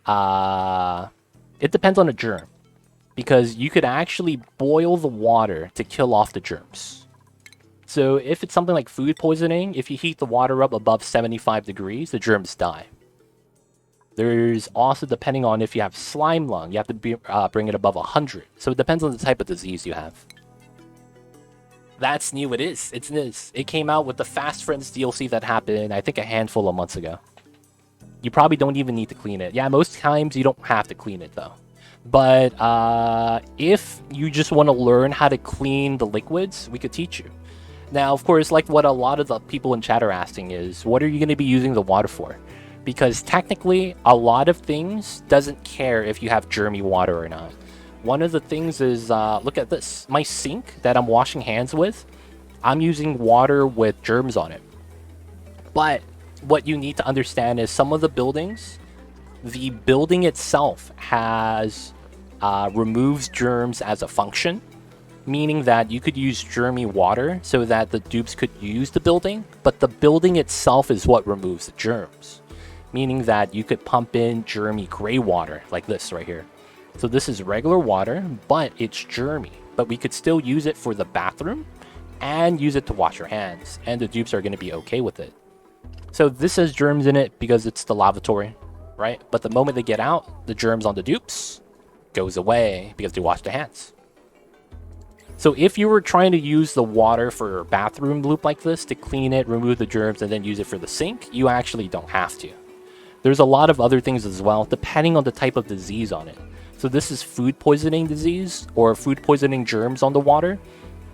it depends on the germ. Because you could actually boil the water to kill off the germs. So if it's something like food poisoning, if you heat the water up above 75 degrees, the germs die. There's also, depending on if you have slime lung, you have to bring it above 100. So it depends on the type of disease you have. That's new, it is. It's this. It came out with the Fast Friends DLC that happened, I think, a handful of months ago. You probably don't even need to clean it. Yeah, most times you don't have to clean it, though. But if you just want to learn how to clean the liquids, we could teach you. Now, of course, like what a lot of the people in chat are asking is, what are you going to be using the water for? Because technically, a lot of things doesn't care if you have germy water or not. One of the things is, look at this. My sink that I'm washing hands with, I'm using water with germs on it. But what you need to understand is some of the buildings, the building itself has removes germs as a function, meaning that you could use germy water so that the dupes could use the building, but the building itself is what removes the germs, meaning that you could pump in germy gray water like this right here. So this is regular water, but it's germy, but we could still use it for the bathroom and use it to wash your hands, and the dupes are going to be okay with it. So this has germs in it because it's the lavatory, right? But the moment they get out, the germs on the dupes goes away because they wash their hands. So if you were trying to use the water for a bathroom loop like this to clean it, remove the germs, and then use it for the sink, you actually don't have to. There's a lot of other things as well, depending on the type of disease on it. So this is food poisoning disease or food poisoning germs on the water.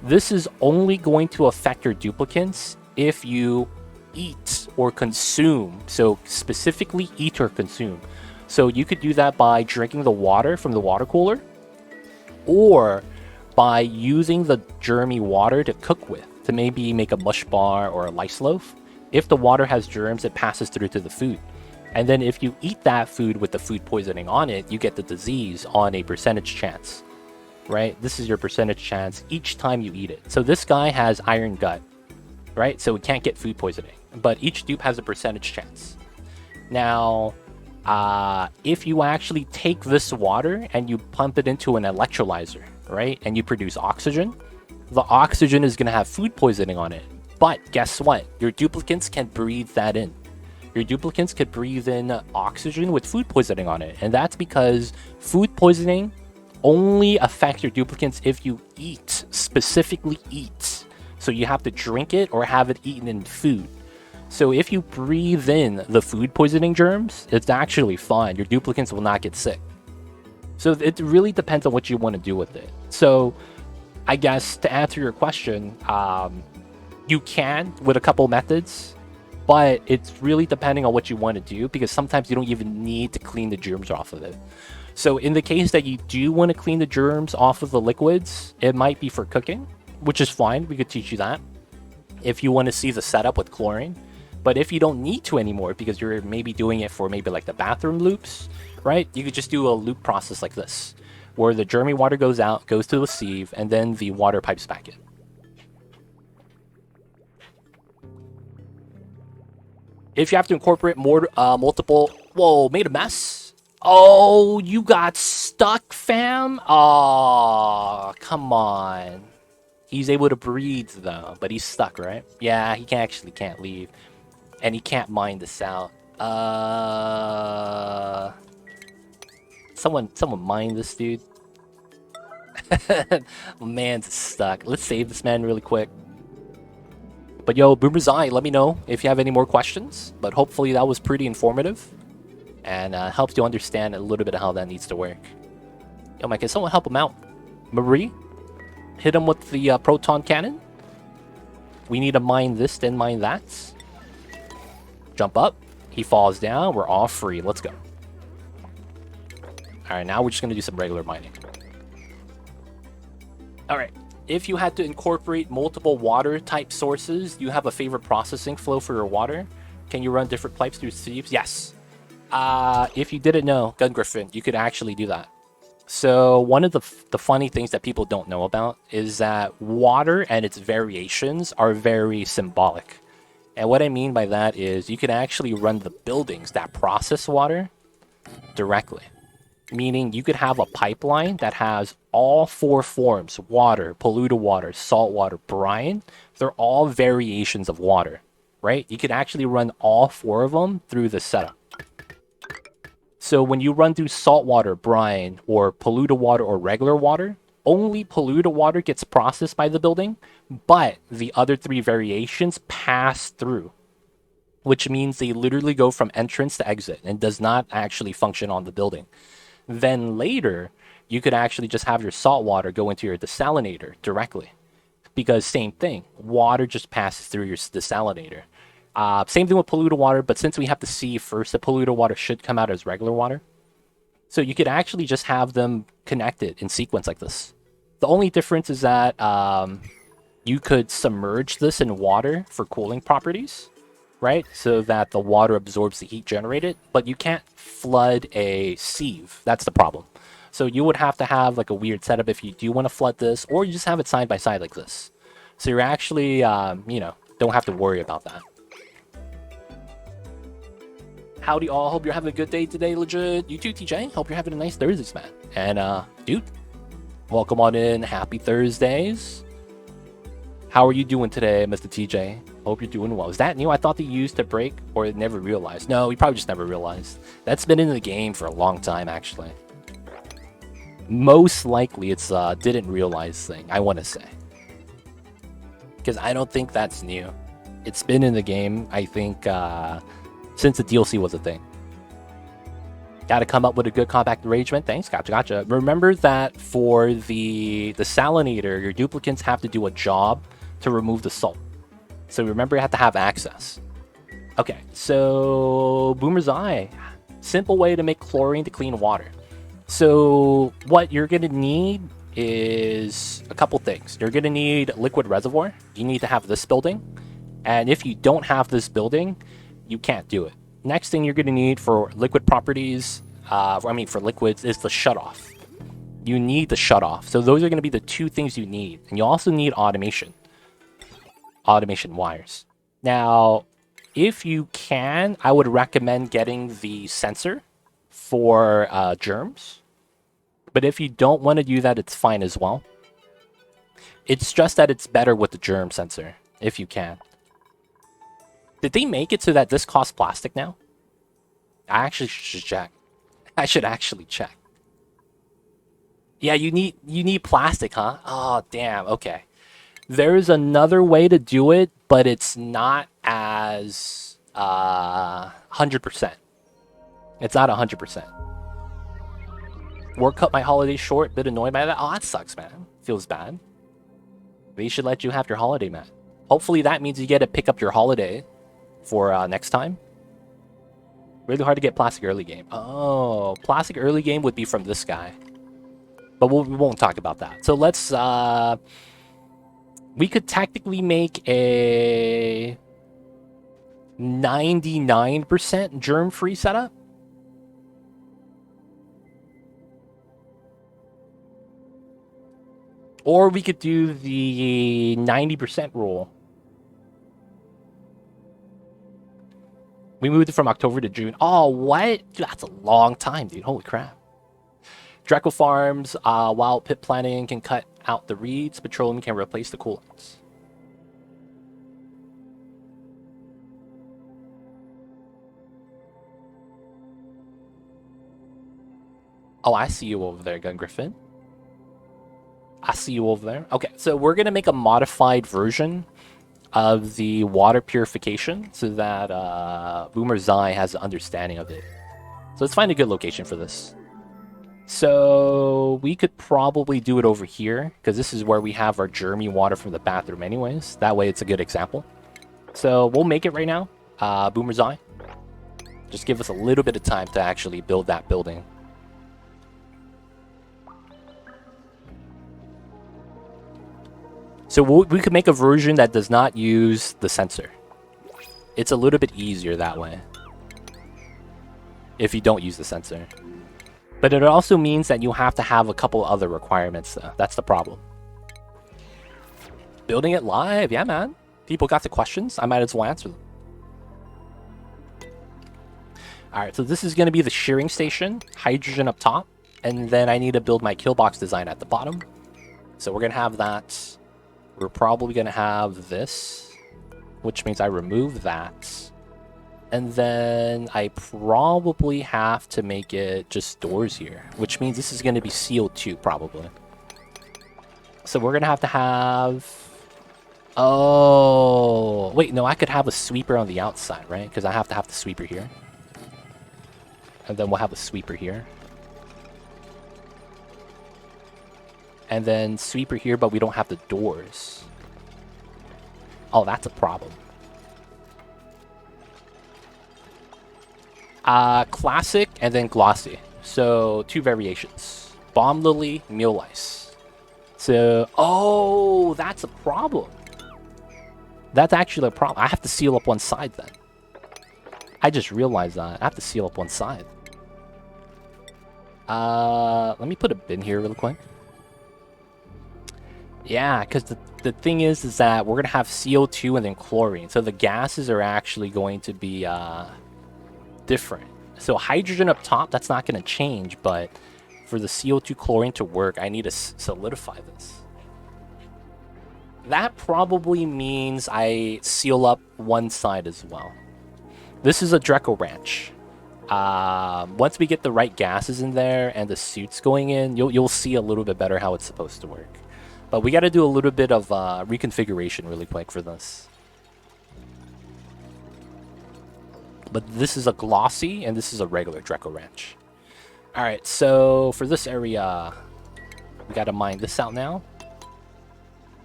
This is only going to affect your duplicants if you eat or consume. So specifically eat or consume. So you could do that by drinking the water from the water cooler or by using the germy water to cook with, to maybe make a mush bar or a lice loaf. If the water has germs, it passes through to the food. And then if you eat that food with the food poisoning on it, you get the disease on a percentage chance, right? This is your percentage chance each time you eat it. So this guy has iron gut, right? So we can't get food poisoning, but each dupe has a percentage chance. Now, if you actually take this water and you pump it into an electrolyzer, right? And you produce oxygen, the oxygen is going to have food poisoning on it. But guess what? Your duplicants can breathe that in. Your duplicants could breathe in oxygen with food poisoning on it. And that's because food poisoning only affects your duplicants if you eat, specifically eat. So you have to drink it or have it eaten in food. So if you breathe in the food poisoning germs, it's actually fine. Your duplicants will not get sick. So it really depends on what you want to do with it. So I guess to answer your question, you can with a couple methods, but it's really depending on what you want to do, because sometimes you don't even need to clean the germs off of it. So in the case that you do want to clean the germs off of the liquids, it might be for cooking, which is fine. We could teach you that if you want to see the setup with chlorine. But if you don't need to anymore because you're maybe doing it for maybe like the bathroom loops, right? You could just do a loop process like this, where the germy water goes out, goes to the sieve, and then the water pipes back in. If you have to incorporate more multiple... Whoa, made a mess? Oh, you got stuck, fam? Oh, come on. He's able to breathe, though, but he's stuck, right? Yeah, he can't leave. And he can't mine this out. Someone mine this dude. Man's stuck. Let's save this man really quick. But yo, Boomer's Eye, let me know if you have any more questions. But hopefully that was pretty informative. And helps you understand a little bit of how that needs to work. Yo, man, can someone help him out? Marie? Hit him with the proton cannon. We need to mine this, then mine that. Jump up. He falls down. We're all free. Let's go. All right, now we're just going to do some regular mining. All right. If you had to incorporate multiple water type sources, do you have a favorite processing flow for your water? Can you run different pipes through sieves? Yes. If you didn't know, Gun Griffin, you could actually do that. So one of the funny things that people don't know about is that water and its variations are very symbolic. And what I mean by that is you can actually run the buildings that process water directly. Meaning you could have a pipeline that has all 4 forms: water, polluted water, salt water, brine. They're all variations of water, right? You could actually run all 4 of them through the setup. So when you run through salt water, brine, or polluted water or regular water, only polluted water gets processed by the building, but the other 3 variations pass through, which means they literally go from entrance to exit and does not actually function on the building. Then later, you could actually just have your salt water go into your desalinator directly, because same thing, water just passes through your desalinator. Same thing with polluted water, but since we have to see first, the polluted water should come out as regular water. So you could actually just have them connected in sequence like this. The only difference is that you could submerge this in water for cooling properties, right? So that the water absorbs the heat generated, but you can't flood a sieve. That's the problem. So you would have to have like a weird setup if you do want to flood this, or you just have it side by side like this. So you're actually, don't have to worry about that. Howdy all, hope you're having a good day today, legit. You too, TJ, hope you're having a nice Thursdays, man. And, dude, welcome on in, happy Thursdays. How are you doing today, Mr. TJ? Hope you're doing well. Is that new? I thought they used to break, or never realized. No, we probably just never realized. That's been in the game for a long time, actually. Most likely it's didn't realize thing, I want to say. Because I don't think that's new. It's been in the game, I think, since the DLC was a thing. Gotta come up with a good compact arrangement. Thanks, gotcha. Remember that for the salinator, your duplicants have to do a job to remove the salt. So remember, you have to have access. Okay, so Boomer's Eye. Simple way to make chlorine to clean water. So what you're gonna need is a couple things. You're gonna need liquid reservoir. You need to have this building. And if you don't have this building, you can't do it. Next thing you're going to need for liquid properties, for liquids, is the shutoff. You need the shutoff. So those are going to be the 2 things you need. And you also need automation. Automation wires. Now, if you can, I would recommend getting the sensor for germs. But if you don't want to do that, it's fine as well. It's just that it's better with the germ sensor, if you can. Did they make it so that this costs plastic now? I actually should check. I should actually check. Yeah, you need plastic, huh? Oh, damn. Okay. There's another way to do it, but it's not as 100%. It's not 100%. Work cut my holiday short. Bit annoyed by that. Oh, that sucks, man. Feels bad. They should let you have your holiday, man. Hopefully that means you get to pick up your holiday for next time. Really hard to get plastic early game. Oh, plastic early game would be from this guy. But we won't talk about that. So let's, we could technically make a 99% germ-free setup. Or we could do the 90% rule. We moved it from October to June. Oh, what? Dude, that's a long time, dude. Holy crap. Dreco Farms, wild pit planting can cut out the reeds. Petroleum can replace the coolants. Oh, I see you over there, Gun Griffin. I see you over there. Okay, so we're going to make a modified version of the water purification so that Boomer Zai has an understanding of it. So let's find a good location for this. So we could probably do it over here because this is where we have our germy water from the bathroom anyways. That way it's a good example. So we'll make it right now. Boomer Zai. Just give us a little bit of time to actually build that building. So we could make a version that does not use the sensor. It's a little bit easier that way. If you don't use the sensor. But it also means that you have to have a couple other requirements though. That's the problem. Building it live, yeah man. People got the questions, I might as well answer them. Alright, so this is going to be the shearing station, hydrogen up top, and then I need to build my kill box design at the bottom. So we're going to have that. We're probably going to have this, which means I remove that. And then I probably have to make it just doors here, which means this is going to be CO2 probably. So we're going to have... Oh, wait, no, I could have a sweeper on the outside, right? Because I have to have the sweeper here. And then we'll have a sweeper here. And then sweeper here, but we don't have the doors. Oh, that's a problem. Classic and then glossy. So, two variations. Bomb lily, meal lice. So, oh, that's a problem. That's actually a problem. I have to seal up one side then. I just realized that. I have to seal up one side. Let me put a bin here real quick. Yeah, because the thing is that we're going to have CO2 and then chlorine. So the gases are actually going to be different. So hydrogen up top, that's not going to change. But for the CO2 chlorine to work, I need to solidify this. That probably means I seal up one side as well. This is a Dreco Ranch. Once we get the right gases in there and the suits going in, you'll see a little bit better how it's supposed to work. But we got to do a little bit of reconfiguration really quick for this. But this is a glossy and this is a regular Dreco Ranch. Alright, so for this area, we got to mine this out now.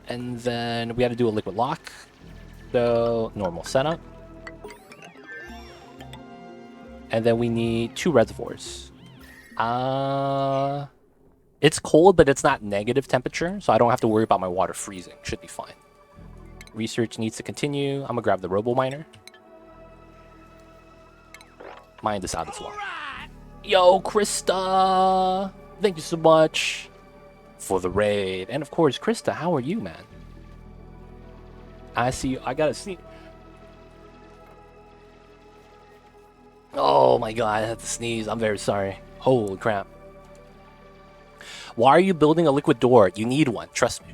And then we got to do a liquid lock. So, normal setup. And then we need 2 reservoirs. It's cold, but it's not negative temperature, so I don't have to worry about my water freezing. Should be fine. Research needs to continue. I'm gonna grab the robo miner. Mine this out as well. Yo, Krista! Thank you so much for the raid. And of course, Krista, how are you, man? I see you. I gotta see. Oh my god, I had to sneeze. I'm very sorry. Holy crap. Why are you building a liquid door? You need one, trust me.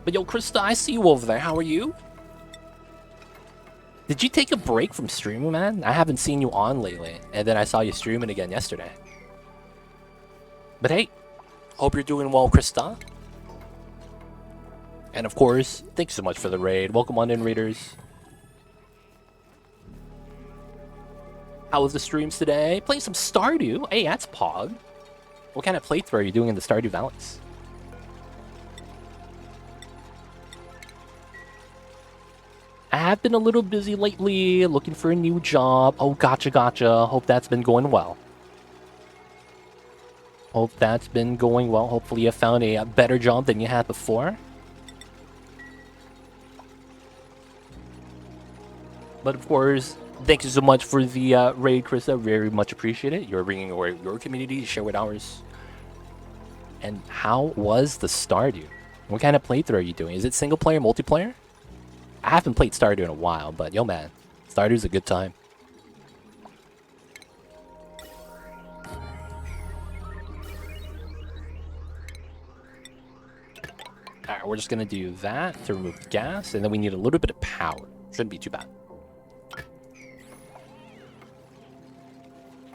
But yo, Krista, I see you over there. How are you? Did you take a break from streaming, man? I haven't seen you on lately. And then I saw you streaming again yesterday. But hey, hope you're doing well, Krista. And of course, thanks so much for the raid. Welcome on in, raiders. How was the streams today? Playing some Stardew. Hey, that's Pog. What kind of playthrough are you doing in the Stardew Valleys? I have been a little busy lately, looking for a new job. Oh, gotcha. Hope that's been going well. Hopefully you found a better job than you had before. But of course, thank you so much for the raid, Krista. Very much appreciate it. You're bringing your community to share with ours. And how was the Stardew? What kind of playthrough are you doing? Is it single player, multiplayer? I haven't played Stardew in a while, but yo man, Stardew's a good time. Alright, we're just gonna do that to remove the gas, and then we need a little bit of power. Shouldn't be too bad.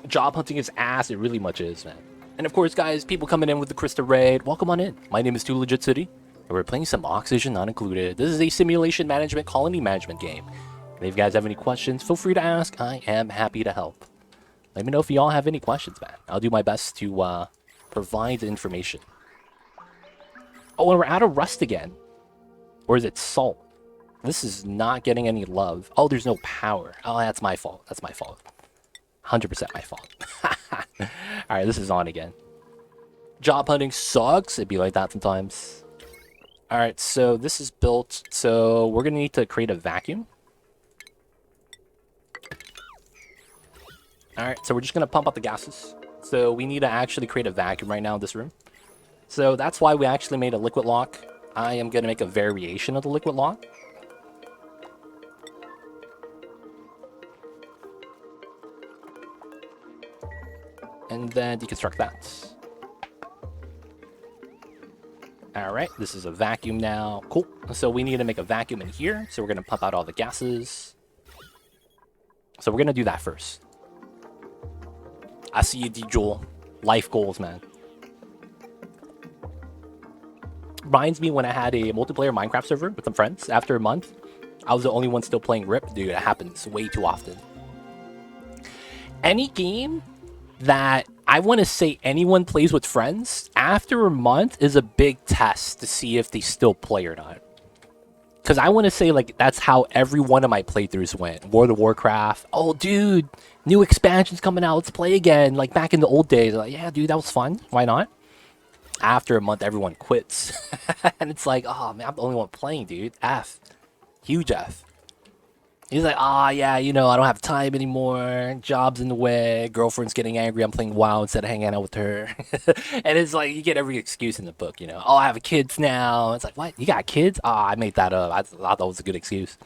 Job hunting is ass, it really much is, man. And of course, guys, people coming in with the Krista raid, welcome on in. My name is Too Legit City, and we're playing some Oxygen Not Included. This is a simulation management, colony management game. And if you guys have any questions, feel free to ask. I am happy to help. Let me know if you all have any questions, man. I'll do my best to provide the information. Oh, and we're out of rust again. Or is it salt? This is not getting any love. Oh, there's no power. Oh, that's my fault. 100% my fault. Alright, this is on again. Job hunting sucks. It'd be like that sometimes. Alright, so this is built. So we're going to need to create a vacuum. Alright, so we're just going to pump up the gases. So we need to actually create a vacuum right now in this room. So that's why we actually made a liquid lock. I am going to make a variation of the liquid lock. And then deconstruct that. Alright, this is a vacuum now. Cool. So we need to make a vacuum in here. So we're going to pump out all the gases. So we're going to do that first. I see you, D-Joel. Life goals, man. Reminds me when I had a multiplayer Minecraft server with some friends. After a month, I was the only one still playing RIP. Dude, it happens way too often. Any game that I want to say anyone plays with friends, after a month is a big test to see if they still play or not. Because I want to say, like, that's how every one of my playthroughs went. World of Warcraft. Oh, dude, new expansion's coming out. Let's play again. Like, back in the old days. Like, yeah, dude, that was fun. Why not? After a month, everyone quits. And it's like, oh, man, I'm the only one playing, dude. F. Huge F. He's like, ah, yeah, you know, I don't have time anymore. Job's in the way. Girlfriend's getting angry. I'm playing WoW instead of hanging out with her. And it's like, you get every excuse in the book, you know. Oh, I have kids now. It's like, what? You got kids? Oh, I made that up. I thought that was a good excuse.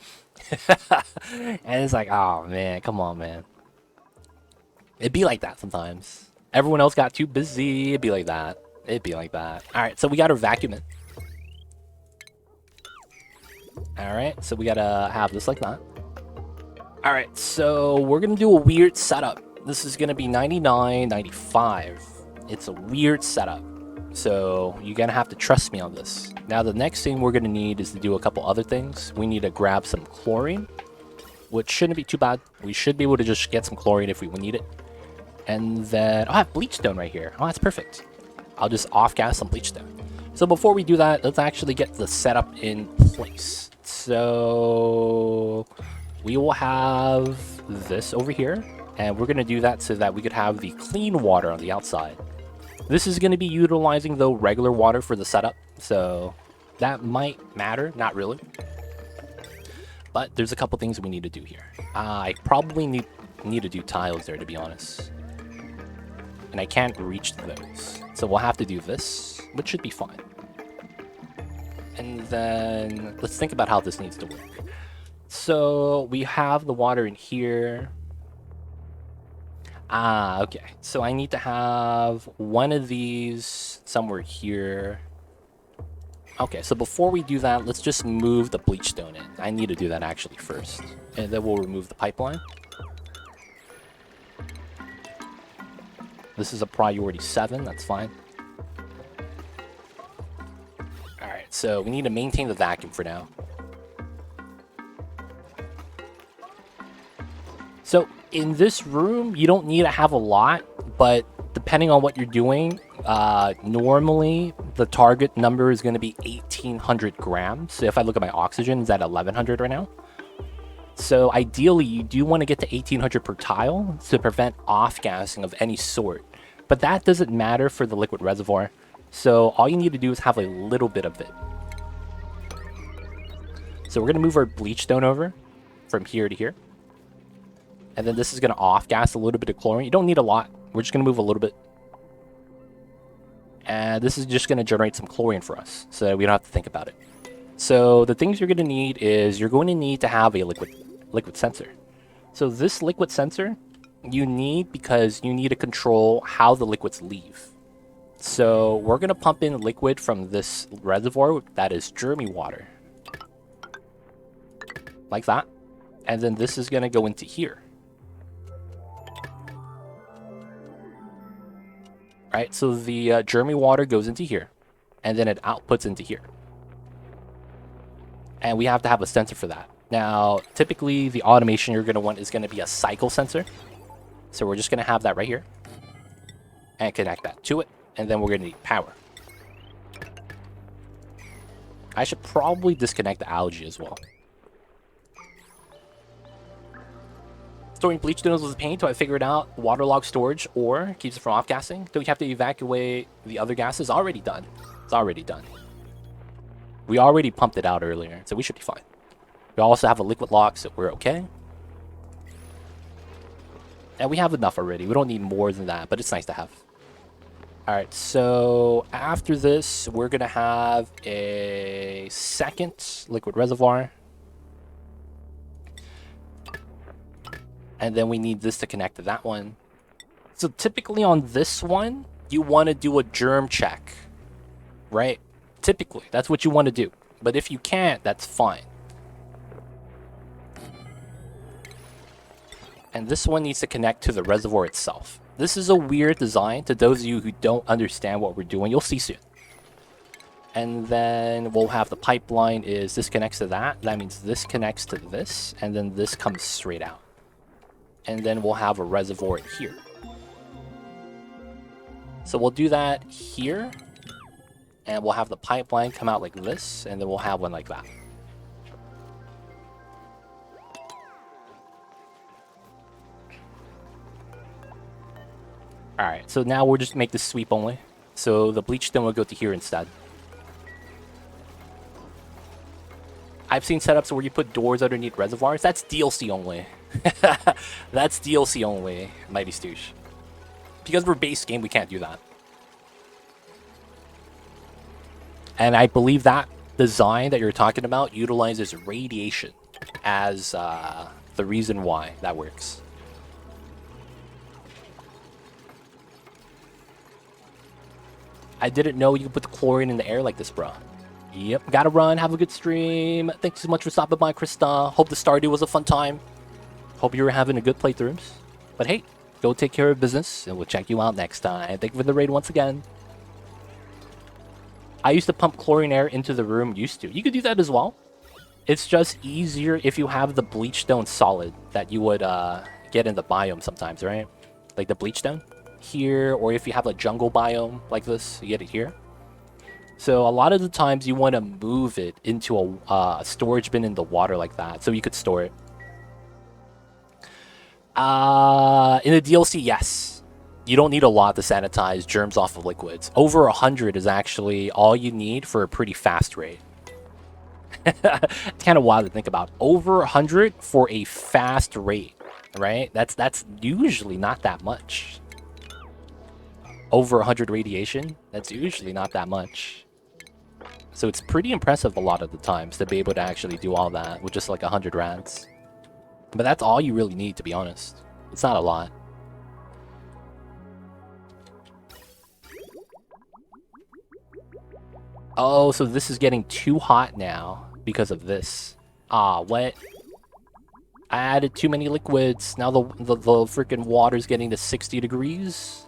And it's like, oh, man, come on, man. It'd be like that sometimes. Everyone else got too busy. It'd be like that. It'd be like that. All right, so we got our vacuum in. All right, so we got to have this like that. Alright, so we're going to do a weird setup. This is going to be 99, 95. It's a weird setup. So you're going to have to trust me on this. Now the next thing we're going to need is to do a couple other things. We need to grab some chlorine, which shouldn't be too bad. We should be able to just get some chlorine if we need it. And then, oh, I have bleachstone right here. Oh, that's perfect. I'll just off-gas some bleachstone. So before we do that, let's actually get the setup in place. So we will have this over here, and we're going to do that so that we could have the clean water on the outside. This is going to be utilizing, though, regular water for the setup, so that might matter. Not really. But there's a couple things we need to do here. I probably need to do tiles there, to be honest. And I can't reach those. So we'll have to do this, which should be fine. And then let's think about how this needs to work. So we have the water in here. Okay. So I need to have one of these somewhere here. Okay, so before we do that, let's just move the bleachstone in. I need to do that actually first. And then we'll remove the pipeline. This is a priority 7, that's fine. Alright, so we need to maintain the vacuum for now. So in this room, you don't need to have a lot, but depending on what you're doing, normally the target number is going to be 1,800 grams. So if I look at my oxygen, it's at 1,100 right now. So ideally, you do want to get to 1,800 per tile to prevent off-gassing of any sort. But that doesn't matter for the liquid reservoir. So all you need to do is have a little bit of it. So we're going to move our bleachstone over from here to here. And then this is going to off-gas a little bit of chlorine. You don't need a lot. We're just going to move a little bit. And this is just going to generate some chlorine for us, so that we don't have to think about it. So the things you're going to need is you're going to need to have a liquid sensor. So this liquid sensor you need because you need to control how the liquids leave. So we're going to pump in liquid from this reservoir that is germy water. Like that. And then this is going to go into here. Right, so the germy water goes into here, and then it outputs into here. And we have to have a sensor for that. Now, typically, the automation you're going to want is going to be a cycle sensor. So we're just going to have that right here. And connect that to it. And then we're going to need power. I should probably disconnect the algae as well. Storing bleach stones was a pain until I figured out waterlogged storage or keeps it from off-gassing. Do we have to evacuate the other gases? Already done. It's already done. We already pumped it out earlier, so we should be fine. We also have a liquid lock, so we're okay. And we have enough already. We don't need more than that, but it's nice to have. Alright, so after this, we're going to have a second liquid reservoir. And then we need this to connect to that one. So typically on this one, you want to do a germ check, right? Typically, that's what you want to do. But if you can't, that's fine. And this one needs to connect to the reservoir itself. This is a weird design. To those of you who don't understand what we're doing, you'll see soon. And then we'll have the pipeline is this connects to that. That means this connects to this, and then this comes straight out. And then we'll have a reservoir here. So we'll do that here. And we'll have the pipeline come out like this, and then we'll have one like that. Alright, so now we'll just make this sweep only. So the bleach stone will go to here instead. I've seen setups where you put doors underneath reservoirs. That's DLC only. That's DLC only, Mighty Stoosh. Because we're base game, we can't do that. And I believe that design that you're talking about utilizes radiation as the reason why that works. I didn't know you could put the chlorine in the air like this, bro. Yep, gotta run. Have a good stream. Thanks so much for stopping by, Krista. Hope the Stardew was a fun time. Hope you were having a good playthroughs. But hey, go take care of business, and we'll check you out next time. Thank you for the raid once again. I used to pump chlorine air into the room. Used to. You could do that as well. It's just easier if you have the bleach stone solid that you would get in the biome sometimes, right? Like the bleach stone here, or if you have a jungle biome like this, you get it here. So a lot of the times you want to move it into a storage bin in the water like that, so you could store it. In the DLC, yes. You don't need a lot to sanitize germs off of liquids. Over 100 is actually all you need for a pretty fast rate. It's kind of wild to think about. Over 100 for a fast rate, right? That's usually not that much. Over 100 radiation, that's usually not that much. So it's pretty impressive a lot of the times to be able to actually do all that with just like 100 rads. But that's all you really need, to be honest. It's not a lot. Oh, so this is getting too hot now because of this. Ah, what? I added too many liquids. Now the freaking water's getting to 60 degrees.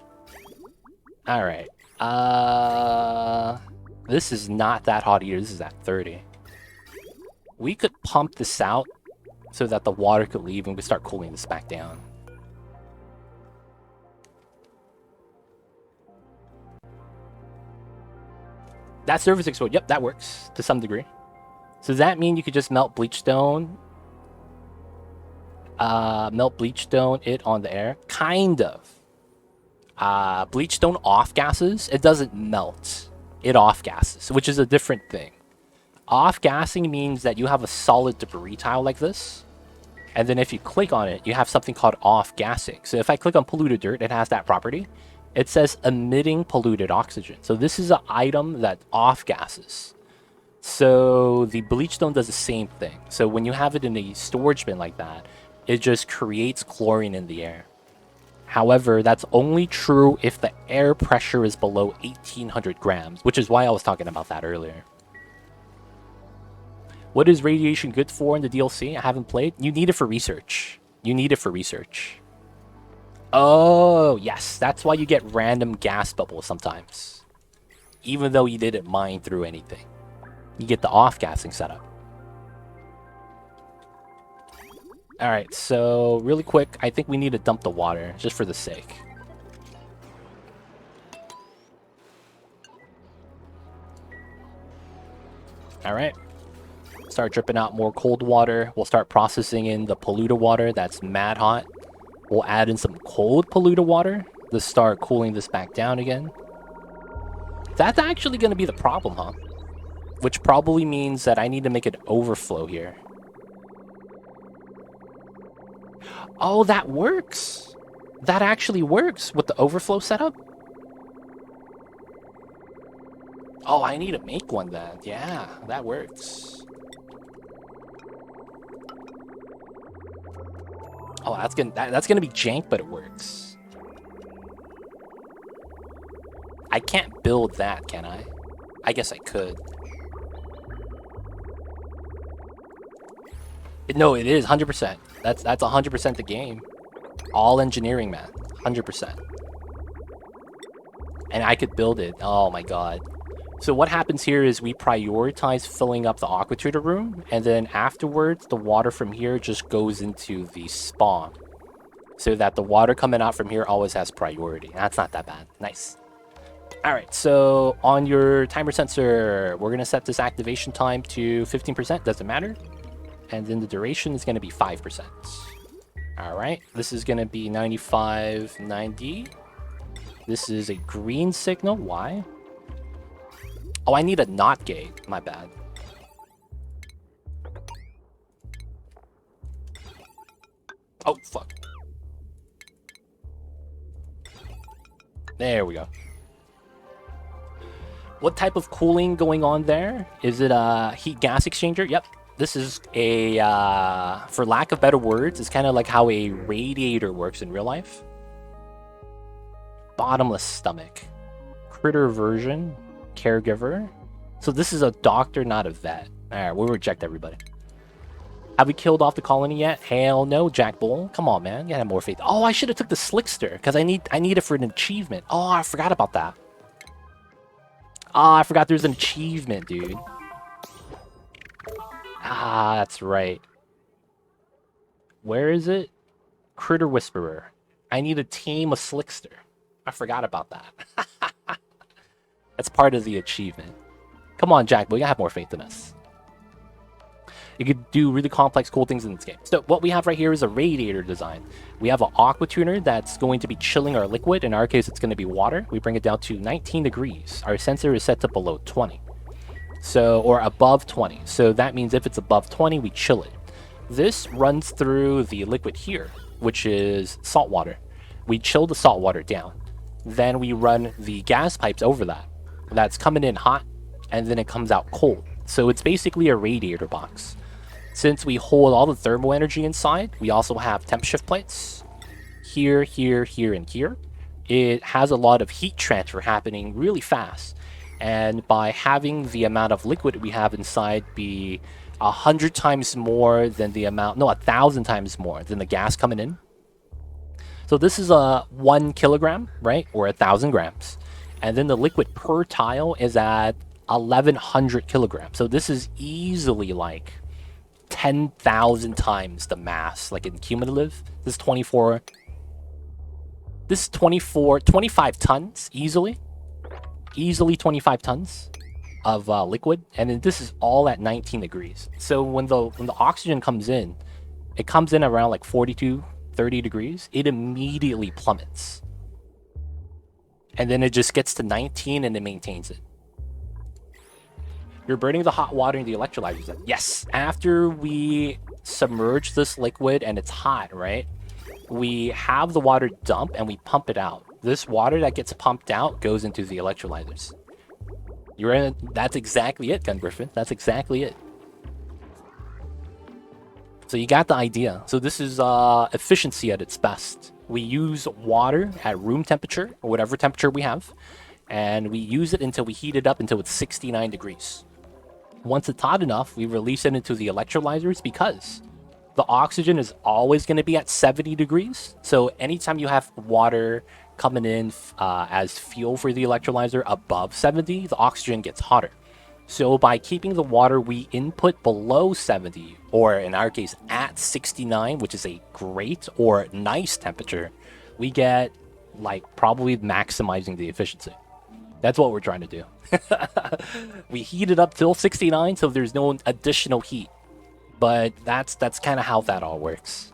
Alright. This is not that hot either. This is at 30. We could pump this out so that the water could leave and we start cooling this back down. That surface explode. Yep, that works to some degree. So does that mean you could just melt bleach stone? Melt bleach stone it on the air? Kind of. Bleach stone off gases. It doesn't melt. It off gases, which is a different thing. Off gassing means that you have a solid debris tile like this. And then if you click on it, you have something called off gassing. So if I click on polluted dirt, it has that property. It says emitting polluted oxygen. So this is an item that off gases. So the bleach stone does the same thing. So when you have it in a storage bin like that, it just creates chlorine in the air. However, that's only true if the air pressure is below 1800 grams, which is why I was talking about that earlier. What is radiation good for in the DLC? I haven't played. You need it for research. You need it for research. Oh, yes. That's why you get random gas bubbles sometimes. Even though you didn't mine through anything. You get the off-gassing setup. Alright, so really quick, I think we need to dump the water, just for the sake. Alright. Start dripping out more cold water. We'll start processing in the polluted water that's mad hot. We'll add in some cold polluted water to start cooling this back down again. That's actually going to be the problem, huh? Which probably means that I need to make an overflow here. Oh, that works. That actually works with the overflow setup. Oh, I need to make one then. Yeah, that works. Oh, that's gonna be jank, but it works. I can't build that, can I? I guess I could. No, it is 100%. That's 100% the game. All engineering, man. 100%. And I could build it. Oh my god. So what happens here is we prioritize filling up the aqua tutor room, and then afterwards, the water from here just goes into the spawn. So that the water coming out from here always has priority. That's not that bad. Nice. Alright, so on your timer sensor, we're going to set this activation time to 15%. Doesn't matter. And then the duration is going to be 5%. Alright, this is going to be 95, 90. This is a green signal. Why? Oh, I need a NOT gate. My bad. Oh, fuck. There we go. What type of cooling going on there? Is it a heat gas exchanger? Yep. This is a, for lack of better words, it's kind of like how a radiator works in real life. Bottomless stomach. Critter version. Caregiver. So this is a doctor, not a vet. Alright, we'll reject everybody. Have we killed off the colony yet? Hell no, Jack Bull. Come on, man. You gotta have more faith. Oh, I should have took the Slickster, because I need it for an achievement. Oh, I forgot about that. Oh, I forgot there's an achievement, dude. Ah, that's right. Where is it? Critter Whisperer. I need a team of Slickster. I forgot about that. That's part of the achievement. Come on, Jack, but you gotta have more faith in us. You could do really complex, cool things in this game. So what we have right here is a radiator design. We have an aqua tuner that's going to be chilling our liquid. In our case, it's going to be water. We bring it down to 19 degrees. Our sensor is set to below 20. So, or above 20. So that means if it's above 20, we chill it. This runs through the liquid here, which is salt water. We chill the salt water down. Then we run the gas pipes over that. That's coming in hot, and then it comes out cold. So it's basically a radiator box. Since we hold all the thermal energy inside, we also have temp shift plates. Here, here, here, and here. It has a lot of heat transfer happening really fast. And by having the amount of liquid we have inside be 100 times more than the amount, no, 1,000 times more than the gas coming in. So this is a 1 kilogram, right? Or 1,000 grams. And then the liquid per tile is at 1,100 kilograms. So this is easily like 10,000 times the mass, like in cumulative. This is 25 tons easily 25 tons of liquid, and then this is all at 19 degrees. So when the oxygen comes in, it comes in around like 42, 30 degrees. It immediately plummets, and then it just gets to 19 and it maintains it. You're burning the hot water in the electrolyzers. Yes. After we submerge this liquid and it's hot, right? We have the water dump and we pump it out. This water that gets pumped out goes into the electrolyzers. That's exactly it, Gun Griffin. That's exactly it. So you got the idea. So this is efficiency at its best. We use water at room temperature, or whatever temperature we have, and we use it until we heat it up until it's 69 degrees. Once it's hot enough, we release it into the electrolyzers because the oxygen is always going to be at 70 degrees. So anytime you have water coming in as fuel for the electrolyzer above 70, the oxygen gets hotter. So by keeping the water we input below 70, or in our case at 69, which is a great or nice temperature, we get like probably maximizing the efficiency. That's what we're trying to do. We heat it up till 69, so there's no additional heat. But that's kind of how that all works.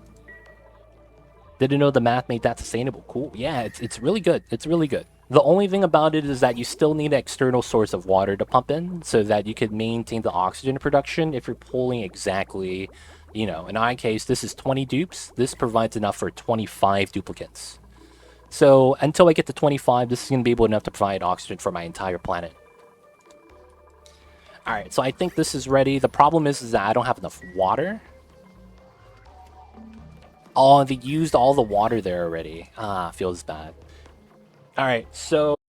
Didn't know the math made that sustainable. Cool. Yeah, it's really good. It's really good. The only thing about it is that you still need an external source of water to pump in so that you can maintain the oxygen production if you're pulling exactly, you know, in our case, this is 20 dupes. This provides enough for 25 duplicates. So until I get to 25, this is going to be able enough to provide oxygen for my entire planet. All right, so I think this is ready. The problem is that I don't have enough water. Oh, they used all the water there already. Ah, feels bad. All right, so